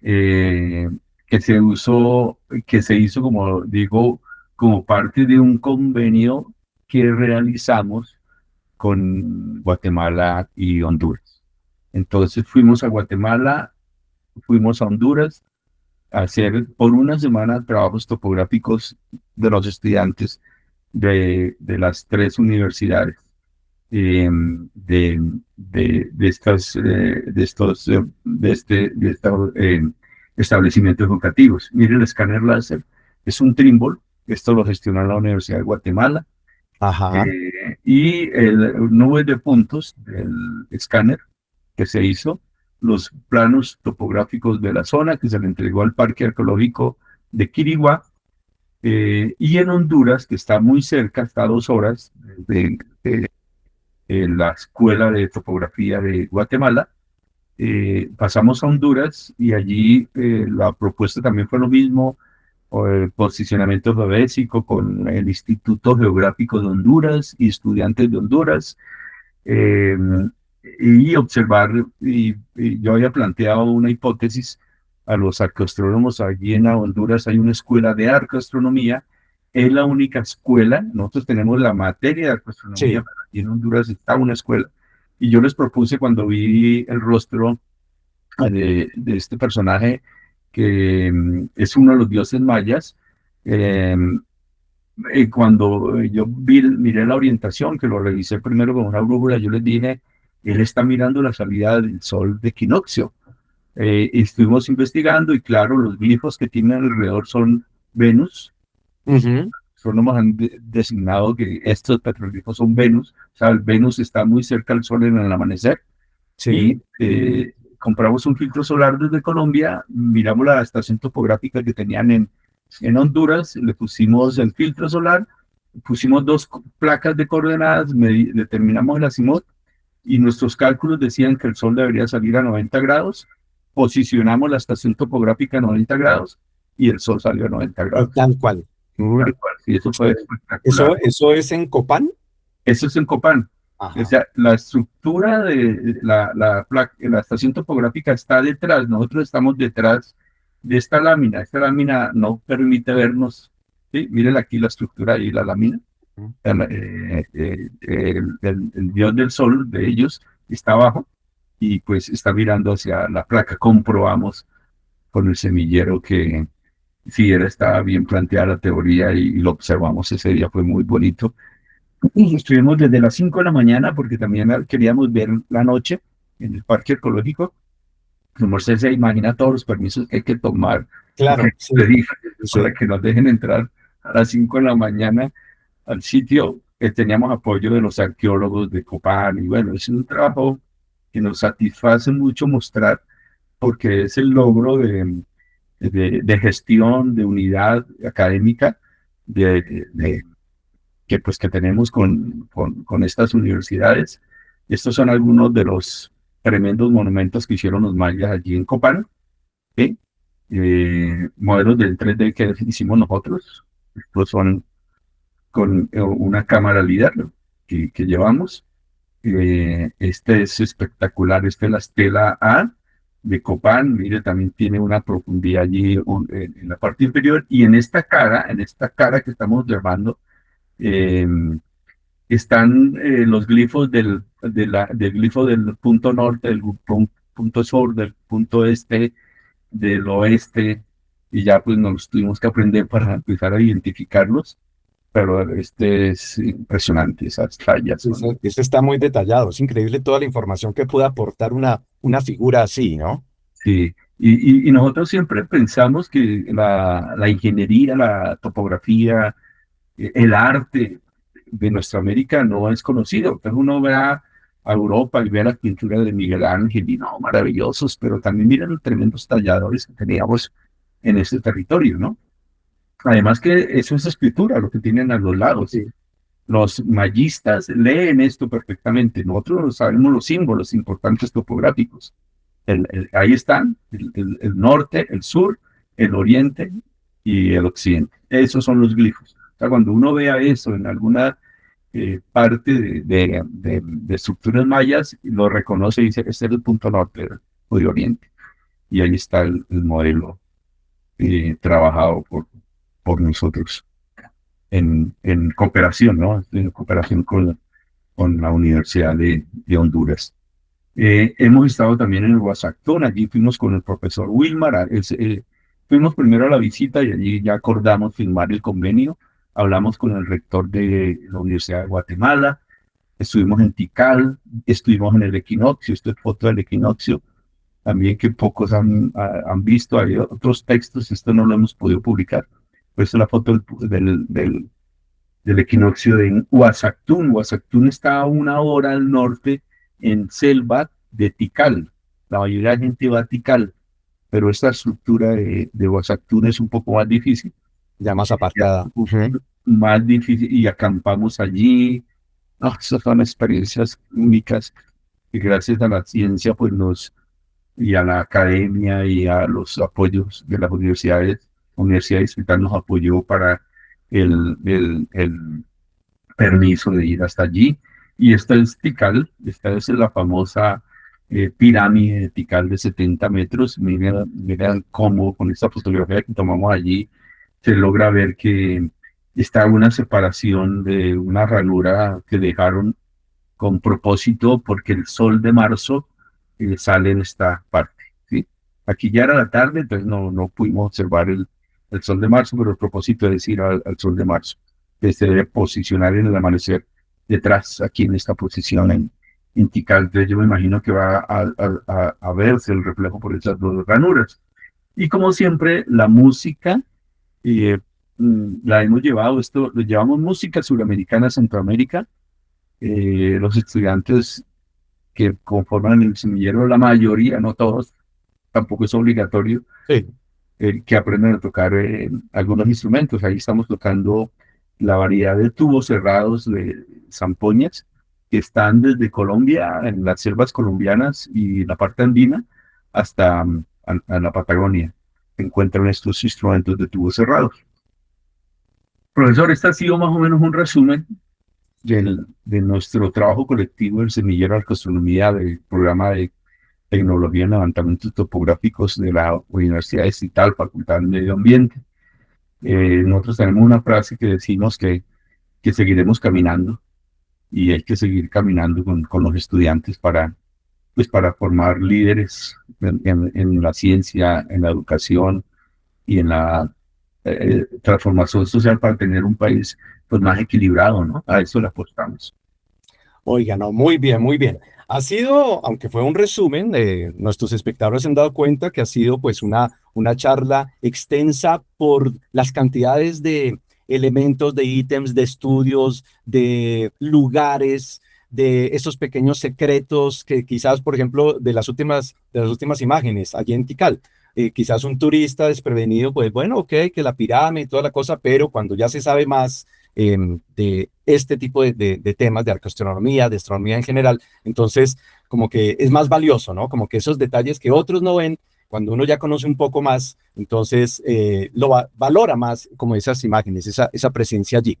eh, que se hizo, como digo, como parte de un convenio que realizamos con Guatemala y Honduras. Entonces fuimos a Guatemala, fuimos a Honduras a hacer por una semana trabajos topográficos de los estudiantes de las tres universidades de estas, de estos establecimientos educativos. Mire, el escáner láser es un Trimble, esto lo gestiona la Universidad de Guatemala, Ajá. y el nube de puntos del escáner que se hizo, los planos topográficos de la zona que se le entregó al Parque Arqueológico de Quiriguá, y en Honduras, que está muy cerca, está a 2 horas de la Escuela de Topografía de Guatemala. Pasamos a Honduras y allí la propuesta también fue lo mismo, o el posicionamiento geodésico con el Instituto Geográfico de Honduras y estudiantes de Honduras, eh, y observar, y yo había planteado una hipótesis a los arqueoastrónomos. Allí en Honduras hay una escuela de arqueoastronomía, es la única escuela, nosotros tenemos la materia de arqueoastronomía, Sí. pero aquí en Honduras está una escuela, y yo les propuse cuando vi el rostro de este personaje que es uno de los dioses mayas, eh, cuando yo miré la orientación, que lo revisé primero con una brújula, yo les dije, él está mirando la salida del sol de equinoccio. Y estuvimos investigando y claro, los glifos que tienen alrededor son Venus. Ujú. Astrónomos han designado que estos petroglifos son Venus. O sea, el Venus está muy cerca del sol en el amanecer. Y Sí. compramos un filtro solar desde Colombia, miramos la estación topográfica que tenían en Honduras, le pusimos el filtro solar, pusimos dos placas de coordenadas, determinamos el azimut y nuestros cálculos decían que el sol debería salir a 90 grados, posicionamos la estación topográfica a 90 grados y el sol salió a 90 Y grados. tal cual. Tal Uy, cual, y eso fue chévere. espectacular. ¿Eso es en Copán? Eso es en Copán. O Ajá. sea, la estructura de la estación topográfica está detrás, nosotros estamos detrás de esta lámina. Esta lámina no permite vernos, ¿sí? Miren aquí la estructura y la lámina. El dios del sol de ellos está abajo y pues está mirando hacia la placa. Comprobamos con el semillero que sí estaba bien planteada la teoría y lo observamos ese día, fue muy bonito. Y estuvimos desde las 5 de la mañana porque también queríamos ver la noche en el parque arqueológico. Como usted se imagina todos los permisos que hay que tomar y que hay Claro, que sí, pedir para sí. que nos dejen entrar a las 5 de la mañana al sitio. Teníamos apoyo de los arqueólogos de Copán y bueno, es un trabajo que nos satisface mucho mostrar porque es el logro de gestión, de unidad académica, de que pues que tenemos con estas universidades. Estos son algunos de los tremendos monumentos que hicieron los mayas allí en Copán, ¿sí? Modelos del 3D que hicimos nosotros. Estos son con una cámara LIDAR que llevamos. Este es espectacular, este es la estela A de Copán. Mire, también tiene una profundidad allí en la parte inferior, y en esta cara que estamos observando, eh, están los glifos del glifo del punto norte, del punto sur, del punto este, del oeste, y ya pues nos tuvimos que aprender para empezar a identificarlos, pero este es impresionante, esas tallas son, Eso está muy detallado. Es increíble toda la información que puede aportar una figura así, ¿no? sí. Y nosotros siempre pensamos que la ingeniería, la topografía, el arte de nuestra América no es conocido. Pero uno ve a Europa y ve las pinturas de Miguel Ángel y no, maravillosos, pero también miran los tremendos talladores que teníamos en este territorio, ¿no? Además que eso es escritura, lo que tienen a los lados. Sí. Los mayistas leen esto perfectamente. Nosotros sabemos los símbolos importantes topográficos. Ahí están el norte, el sur, el oriente y el occidente. Esos son los glifos. O sea, cuando uno vea eso en alguna parte de estructuras mayas, lo reconoce y dice, este es el punto norte o de oriente. Y ahí está el modelo trabajado por nosotros en cooperación, ¿no? En cooperación con la Universidad de Honduras. Hemos estado también en el Guasactón, allí fuimos con el profesor Wilmar, fuimos primero a la visita y allí ya acordamos firmar el convenio, hablamos con el rector de la Universidad de Guatemala, estuvimos en Tikal, estuvimos en el equinoccio, esto es foto del equinoccio, también que pocos han visto, hay otros textos, esto no lo hemos podido publicar, pues esta es la foto del equinoccio de Huasactún. Huasactún está a 1 hora al norte en selva de Tikal. La mayoría de la gente va a Tikal, pero esta estructura de Huasactún es un poco más difícil. Ya más Ya, apartada. Ujú. más difícil y acampamos allí. No, esas son experiencias únicas que gracias a la ciencia pues y a la academia y a los apoyos de las universidades, Universidad Distrital nos apoyó para el permiso de ir hasta allí. Y esta es Tikal, esta es la famosa pirámide de Tikal de 70 metros. Miren cómo con esta fotografía que tomamos allí se logra ver que está una separación de una ranura que dejaron con propósito porque el sol de marzo sale en esta parte. ¿Sí? Aquí ya era la tarde, entonces no pudimos observar el sol de marzo, pero el propósito es ir al sol de marzo, que se debe posicionar en el amanecer detrás, aquí en esta posición en Tikal. Entonces yo me imagino que va a verse el reflejo por esas dos ranuras. Y como siempre, la música eh, la hemos llevado, esto, lo llevamos música suramericana a Centroamérica. Los estudiantes que conforman el semillero, la mayoría, no todos, tampoco es obligatorio, Sí. que aprendan a tocar algunos instrumentos. Ahí estamos tocando la variedad de tubos cerrados de zampoñas que están desde Colombia, en las selvas colombianas y la parte andina, hasta a la Patagonia. Se encuentran estos instrumentos de tubos cerrados. Profesor, este ha sido más o menos un resumen de nuestro trabajo colectivo del Semillero de Astronomía del programa de Tecnología en Levantamientos Topográficos de la Universidad Distrital, Facultad de Medio Ambiente. Nosotros tenemos una frase que decimos que seguiremos caminando y hay que seguir caminando con los estudiantes pues para formar líderes en la ciencia, en la educación y en la transformación social para tener un país pues más equilibrado, ¿no? A eso le apostamos. Oiga, no, muy bien, muy bien. Ha sido, aunque fue un resumen, nuestros espectadores se han dado cuenta que ha sido pues una charla extensa por las cantidades de elementos, de ítems, de estudios, de lugares, de esos pequeños secretos que quizás, por ejemplo, de las últimas imágenes allí en Tikal. Quizás un turista desprevenido, pues bueno, ok, que la pirámide y toda la cosa, pero cuando ya se sabe más de este tipo de temas, de arqueoastronomía, de astronomía en general, entonces como que es más valioso, ¿no? Como que esos detalles que otros no ven, cuando uno ya conoce un poco más, entonces valora más como esas imágenes, esa presencia allí.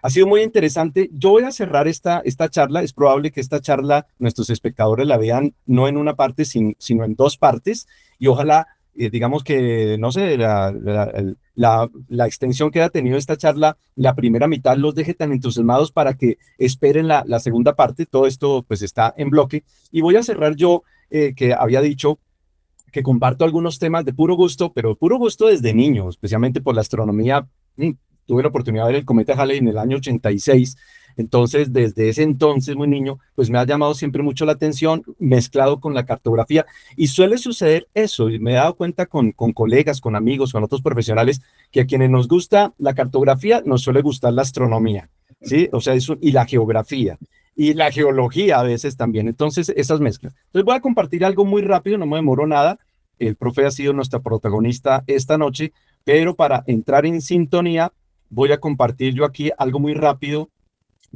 Ha sido muy interesante. Yo voy a cerrar esta charla. Es probable que esta charla nuestros espectadores la vean no en una parte, sino en dos partes. Y ojalá, digamos que, no sé, la extensión que ha tenido esta charla, la primera mitad los deje tan entusiasmados para que esperen la segunda parte. Todo esto pues está en bloque. Y voy a cerrar yo, que había dicho que comparto algunos temas de puro gusto, pero puro gusto desde niño, especialmente por la astronomía. Tuve la oportunidad de ver el cometa Halley en el año 86, entonces desde ese entonces, muy niño, pues me ha llamado siempre mucho la atención, mezclado con la cartografía, y suele suceder eso, y me he dado cuenta con colegas, con amigos, con otros profesionales, que a quienes nos gusta la cartografía, nos suele gustar la astronomía, ¿sí? O sea, eso, y la geografía. Y la geología a veces también, entonces esas mezclas. Entonces voy a compartir algo muy rápido, no me demoro nada. El profe ha sido nuestra protagonista esta noche, pero para entrar en sintonía, voy a compartir yo aquí algo muy rápido,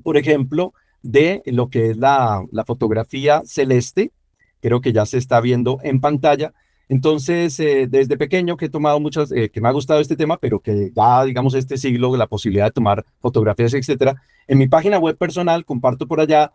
por ejemplo, de lo que es la fotografía celeste. Creo que ya se está viendo en pantalla. Entonces, desde pequeño que he tomado muchas, que me ha gustado este tema, pero que ya, digamos, este siglo, la posibilidad de tomar fotografías, etcétera. En mi página web personal comparto por allá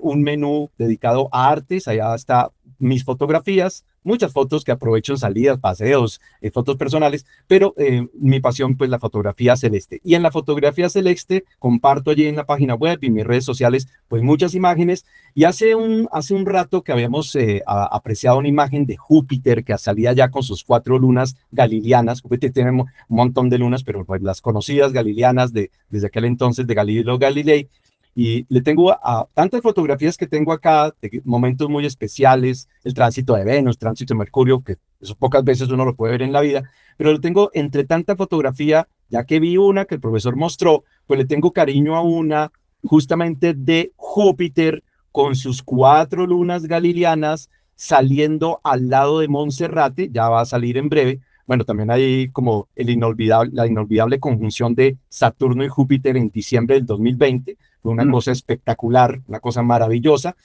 un menú dedicado a artes. Allá está mis fotografías, muchas fotos que aprovecho en salidas, paseos, fotos personales, pero mi pasión, pues la fotografía celeste. Y en la fotografía celeste comparto allí en la página web y mis redes sociales, pues muchas imágenes. Y hace un rato que habíamos apreciado una imagen de Júpiter que salía ya con sus 4 lunas galileanas. Júpiter tiene un montón de lunas, pero pues las conocidas galileanas desde aquel entonces de Galileo Galilei. Y le tengo a tantas fotografías que tengo acá, de momentos muy especiales, el tránsito de Venus, tránsito de Mercurio, que eso pocas veces uno lo puede ver en la vida, pero lo tengo entre tanta fotografía, ya que vi una que el profesor mostró, pues le tengo cariño a una justamente de Júpiter con sus 4 lunas galileanas saliendo al lado de Monserrate, ya va a salir en breve. Bueno, también hay como la inolvidable conjunción de Saturno y Júpiter en diciembre del 2020. Fue una cosa espectacular, una cosa maravillosa.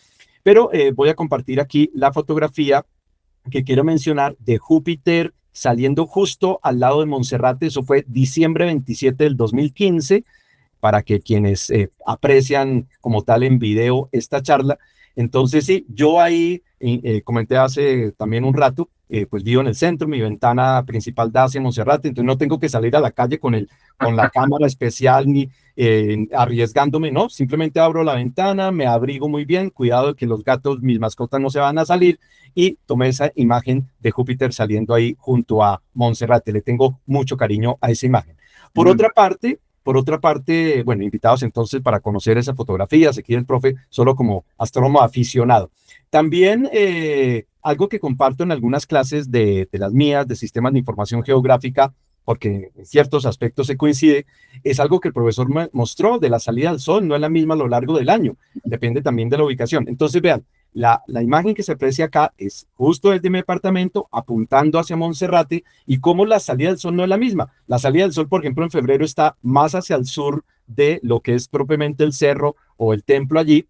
Pero voy a compartir aquí la fotografía que quiero mencionar de Júpiter saliendo justo al lado de Monserrate. Eso fue diciembre 27 del 2015, para que quienes aprecian como tal en video esta charla. Entonces, sí, yo ahí comenté hace también un rato, pues vivo en el centro, mi ventana principal da hacia Monserrate, entonces no tengo que salir a la calle con la cámara especial ni arriesgándome, no, simplemente abro la ventana, me abrigo muy bien, cuidado de que los gatos, mis mascotas no se van a salir, y tomé esa imagen de Júpiter saliendo ahí junto a Monserrate. Le tengo mucho cariño a esa imagen. Por otra parte, bueno, invitados entonces para conocer esa fotografía, aquí el profe solo como astrónomo aficionado. También algo que comparto en algunas clases de las mías, de sistemas de información geográfica, porque en ciertos aspectos se coincide, es algo que el profesor me mostró de la salida del sol, no es la misma a lo largo del año, depende también de la ubicación. Entonces, vean, la imagen que se aprecia acá es justo desde mi departamento, apuntando hacia Monserrate, y cómo la salida del sol no es la misma. La salida del sol, por ejemplo, en febrero está más hacia el sur de lo que es propiamente el cerro o el templo allí.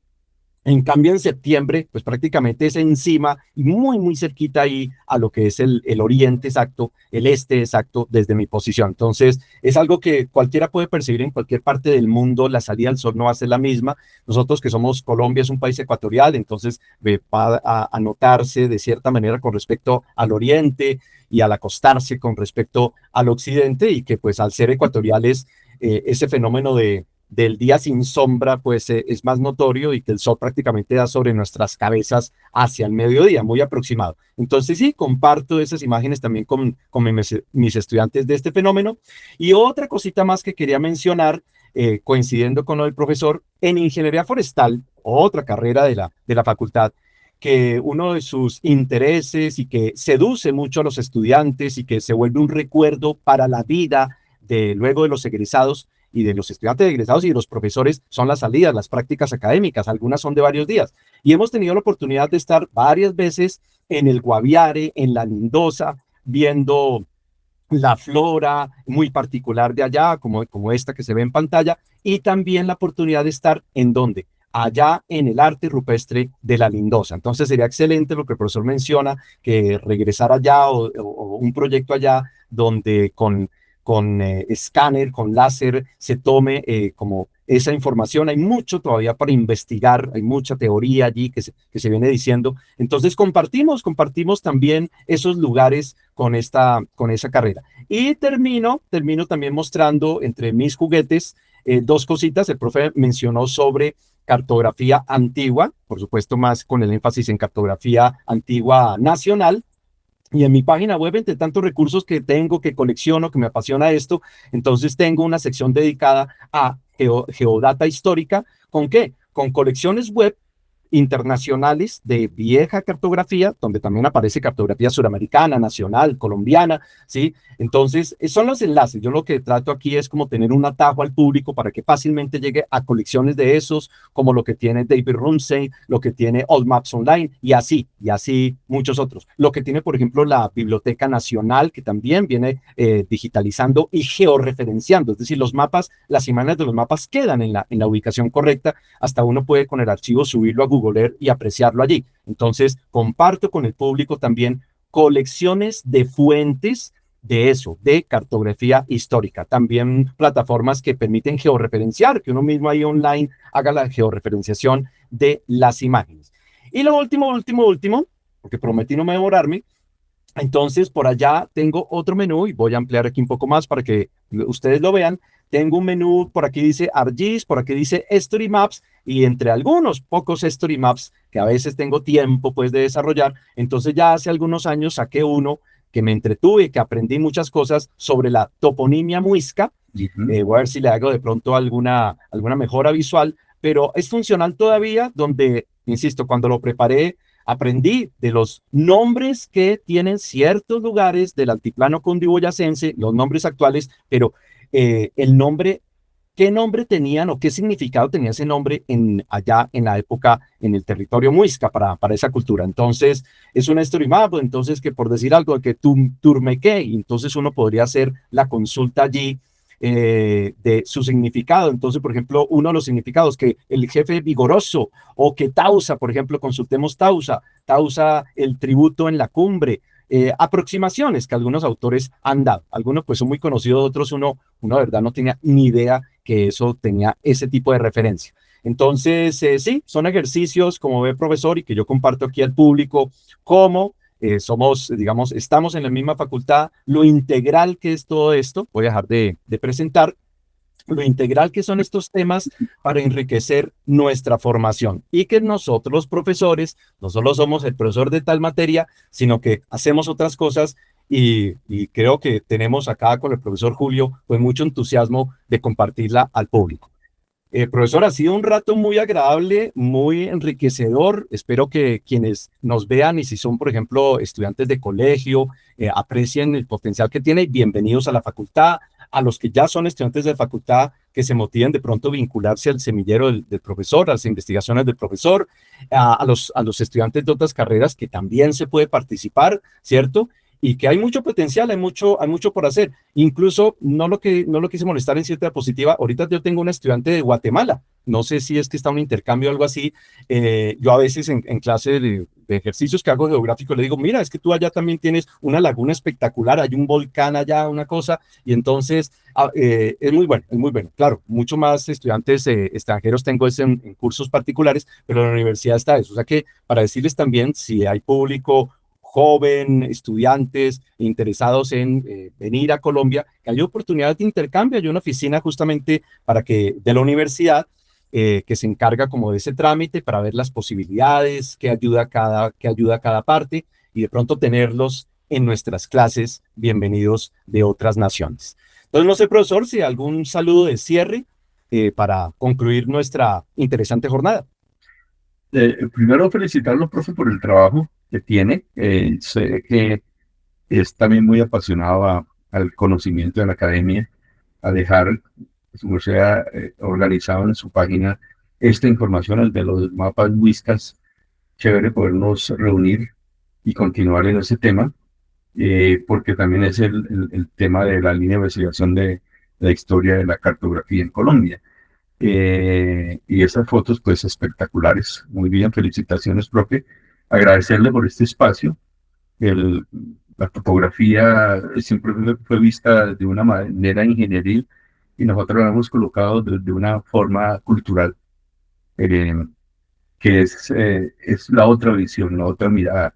En cambio, en septiembre, pues prácticamente es encima y muy, muy cerquita ahí a lo que es el oriente exacto, el este exacto desde mi posición. Entonces, es algo que cualquiera puede percibir en cualquier parte del mundo. La salida del sol no va a ser la misma. Nosotros que somos Colombia, es un país ecuatorial, entonces va a notarse de cierta manera con respecto al oriente y al acostarse con respecto al occidente, y que pues al ser ecuatoriales, ese fenómeno del día sin sombra, pues es más notorio, y que el sol prácticamente da sobre nuestras cabezas hacia el mediodía, muy aproximado. Entonces sí, comparto esas imágenes también con mis estudiantes de este fenómeno. Y otra cosita más que quería mencionar, coincidiendo con lo del profesor, en ingeniería forestal, otra carrera de la facultad, que uno de sus intereses y que seduce mucho a los estudiantes y que se vuelve un recuerdo para la vida de luego de los egresados y de los estudiantes egresados y de los profesores, son las salidas, las prácticas académicas. Algunas son de varios días. Y hemos tenido la oportunidad de estar varias veces en el Guaviare, en la Lindosa, viendo la flora muy particular de allá, como esta que se ve en pantalla, y también la oportunidad de estar en donde allá en el arte rupestre de la Lindosa. Entonces sería excelente lo que el profesor menciona, que regresar allá o un proyecto allá donde con escáner, con láser, se tome como esa información. Hay mucho todavía para investigar, hay mucha teoría allí que se viene diciendo. Entonces compartimos también esos lugares con esa carrera. Y termino también mostrando entre mis juguetes dos cositas. El profe mencionó sobre cartografía antigua, por supuesto más con el énfasis en cartografía antigua nacional. Y en mi página web, entre tantos recursos que tengo, que colecciono, que me apasiona esto, entonces tengo una sección dedicada a geodata histórica. ¿Con qué? Con colecciones web internacionales de vieja cartografía, donde también aparece cartografía suramericana, nacional, colombiana, ¿sí? Entonces, son los enlaces. Yo lo que trato aquí es como tener un atajo al público para que fácilmente llegue a colecciones de esos, como lo que tiene David Rumsey, lo que tiene Old Maps Online, y así muchos otros. Lo que tiene, por ejemplo, la Biblioteca Nacional, que también viene digitalizando y georreferenciando, es decir, los mapas, las imágenes de los mapas quedan en la ubicación correcta, hasta uno puede con el archivo subirlo a Google Earth y apreciarlo allí. Entonces, comparto con el público también colecciones de fuentes de eso, de cartografía histórica. También plataformas que permiten georreferenciar, que uno mismo ahí online haga la georreferenciación de las imágenes. Y lo último, porque prometí no demorarme. Entonces, por allá tengo otro menú y voy a ampliar aquí un poco más para que ustedes lo vean. Tengo un menú, por aquí dice ArcGIS, por aquí dice Story Maps y entre algunos pocos Story Maps que a veces tengo tiempo pues de desarrollar. Entonces ya hace algunos años saqué uno que me entretuve, que aprendí muchas cosas sobre la toponimia muisca. Ujú. Voy a ver si le hago de pronto alguna mejora visual, pero es funcional todavía donde, insisto, cuando lo preparé aprendí de los nombres que tienen ciertos lugares del altiplano cundiboyacense, los nombres actuales, pero el nombre, qué nombre tenían o qué significado tenía ese nombre allá en la época, en el territorio muisca para esa cultura. Entonces, es una story map, entonces que por decir algo, que Turmeque, entonces uno podría hacer la consulta allí de su significado. Entonces, por ejemplo, uno de los significados que el jefe vigoroso o que Tausa, por ejemplo, consultemos Tausa, el tributo en la cumbre, aproximaciones que algunos autores han dado. Algunos pues son muy conocidos, otros uno de verdad no tenía ni idea que eso tenía ese tipo de referencia. Entonces, sí, son ejercicios, como ve profesor, y que yo comparto aquí al público, como somos, digamos, estamos en la misma facultad, lo integral que es todo esto, voy a dejar de presentar, lo integral que son estos temas para enriquecer nuestra formación y que nosotros los profesores no solo somos el profesor de tal materia, sino que hacemos otras cosas y creo que tenemos acá con el profesor Julio pues mucho entusiasmo de compartirla al público. Profesor, ha sido un rato muy agradable, muy enriquecedor. Espero que quienes nos vean y si son, por ejemplo, estudiantes de colegio, aprecien el potencial que tiene. Bienvenidos a la facultad. A los que ya son estudiantes de facultad, que se motiven de pronto a vincularse al semillero del profesor, a las investigaciones del profesor, a los estudiantes de otras carreras que también se puede participar, ¿cierto? Y que hay mucho potencial, hay mucho por hacer. Incluso no lo quise molestar en cierta diapositiva. Ahorita yo tengo una estudiante de Guatemala. No sé si es que está un intercambio o algo así. Yo a veces en clase de ejercicios que hago geográfico le digo, mira, es que tú allá también tienes una laguna espectacular, hay un volcán allá, una cosa, y entonces es muy bueno, es muy bueno. Claro, mucho más estudiantes extranjeros tengo es en cursos particulares, pero en la universidad está eso. O sea que para decirles también, si hay público joven, estudiantes interesados en venir a Colombia, que hay oportunidades de intercambio, hay una oficina justamente para que de la universidad que se encarga como de ese trámite para ver las posibilidades, qué ayuda cada parte y de pronto tenerlos en nuestras clases bienvenidos de otras naciones. Entonces, no sé, profesor, si algún saludo de cierre para concluir nuestra interesante jornada. Primero felicitarlo, profe, por el trabajo que tiene. Sé que es también muy apasionado al conocimiento de la academia, a dejar, como sea, organizado en su página esta información, el de los mapas Whiskas. Chévere podernos reunir y continuar en ese tema, porque también es el tema de la línea de investigación de la historia de la cartografía en Colombia. Y esas fotos, pues espectaculares. Muy bien, felicitaciones, profe. Agradecerle por este espacio. El, la topografía siempre fue vista de una manera ingenieril y nosotros la hemos colocado de una forma cultural, eh, que es la otra visión, la otra mirada,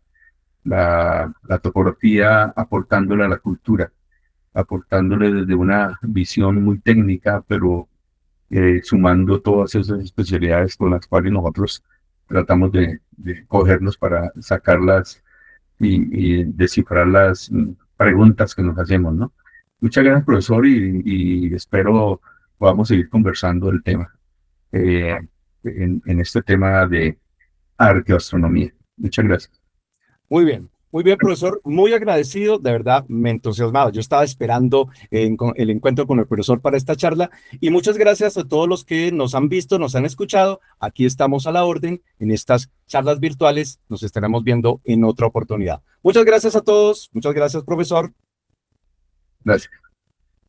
la topografía aportándole a la cultura, aportándole desde una visión muy técnica, pero sumando todas esas especialidades con las cuales nosotros tratamos de cogernos para sacarlas y descifrar las preguntas que nos hacemos, ¿no? Muchas gracias, profesor, y espero podamos seguir conversando del tema, eh, en este tema de arqueoastronomía. Muchas gracias. Muy bien, profesor, muy agradecido, de verdad, me entusiasmaba. Yo estaba esperando el encuentro con el profesor para esta charla y muchas gracias a todos los que nos han visto, nos han escuchado. Aquí estamos a la orden en estas charlas virtuales. Nos estaremos viendo en otra oportunidad. Muchas gracias a todos, muchas gracias, profesor. Gracias.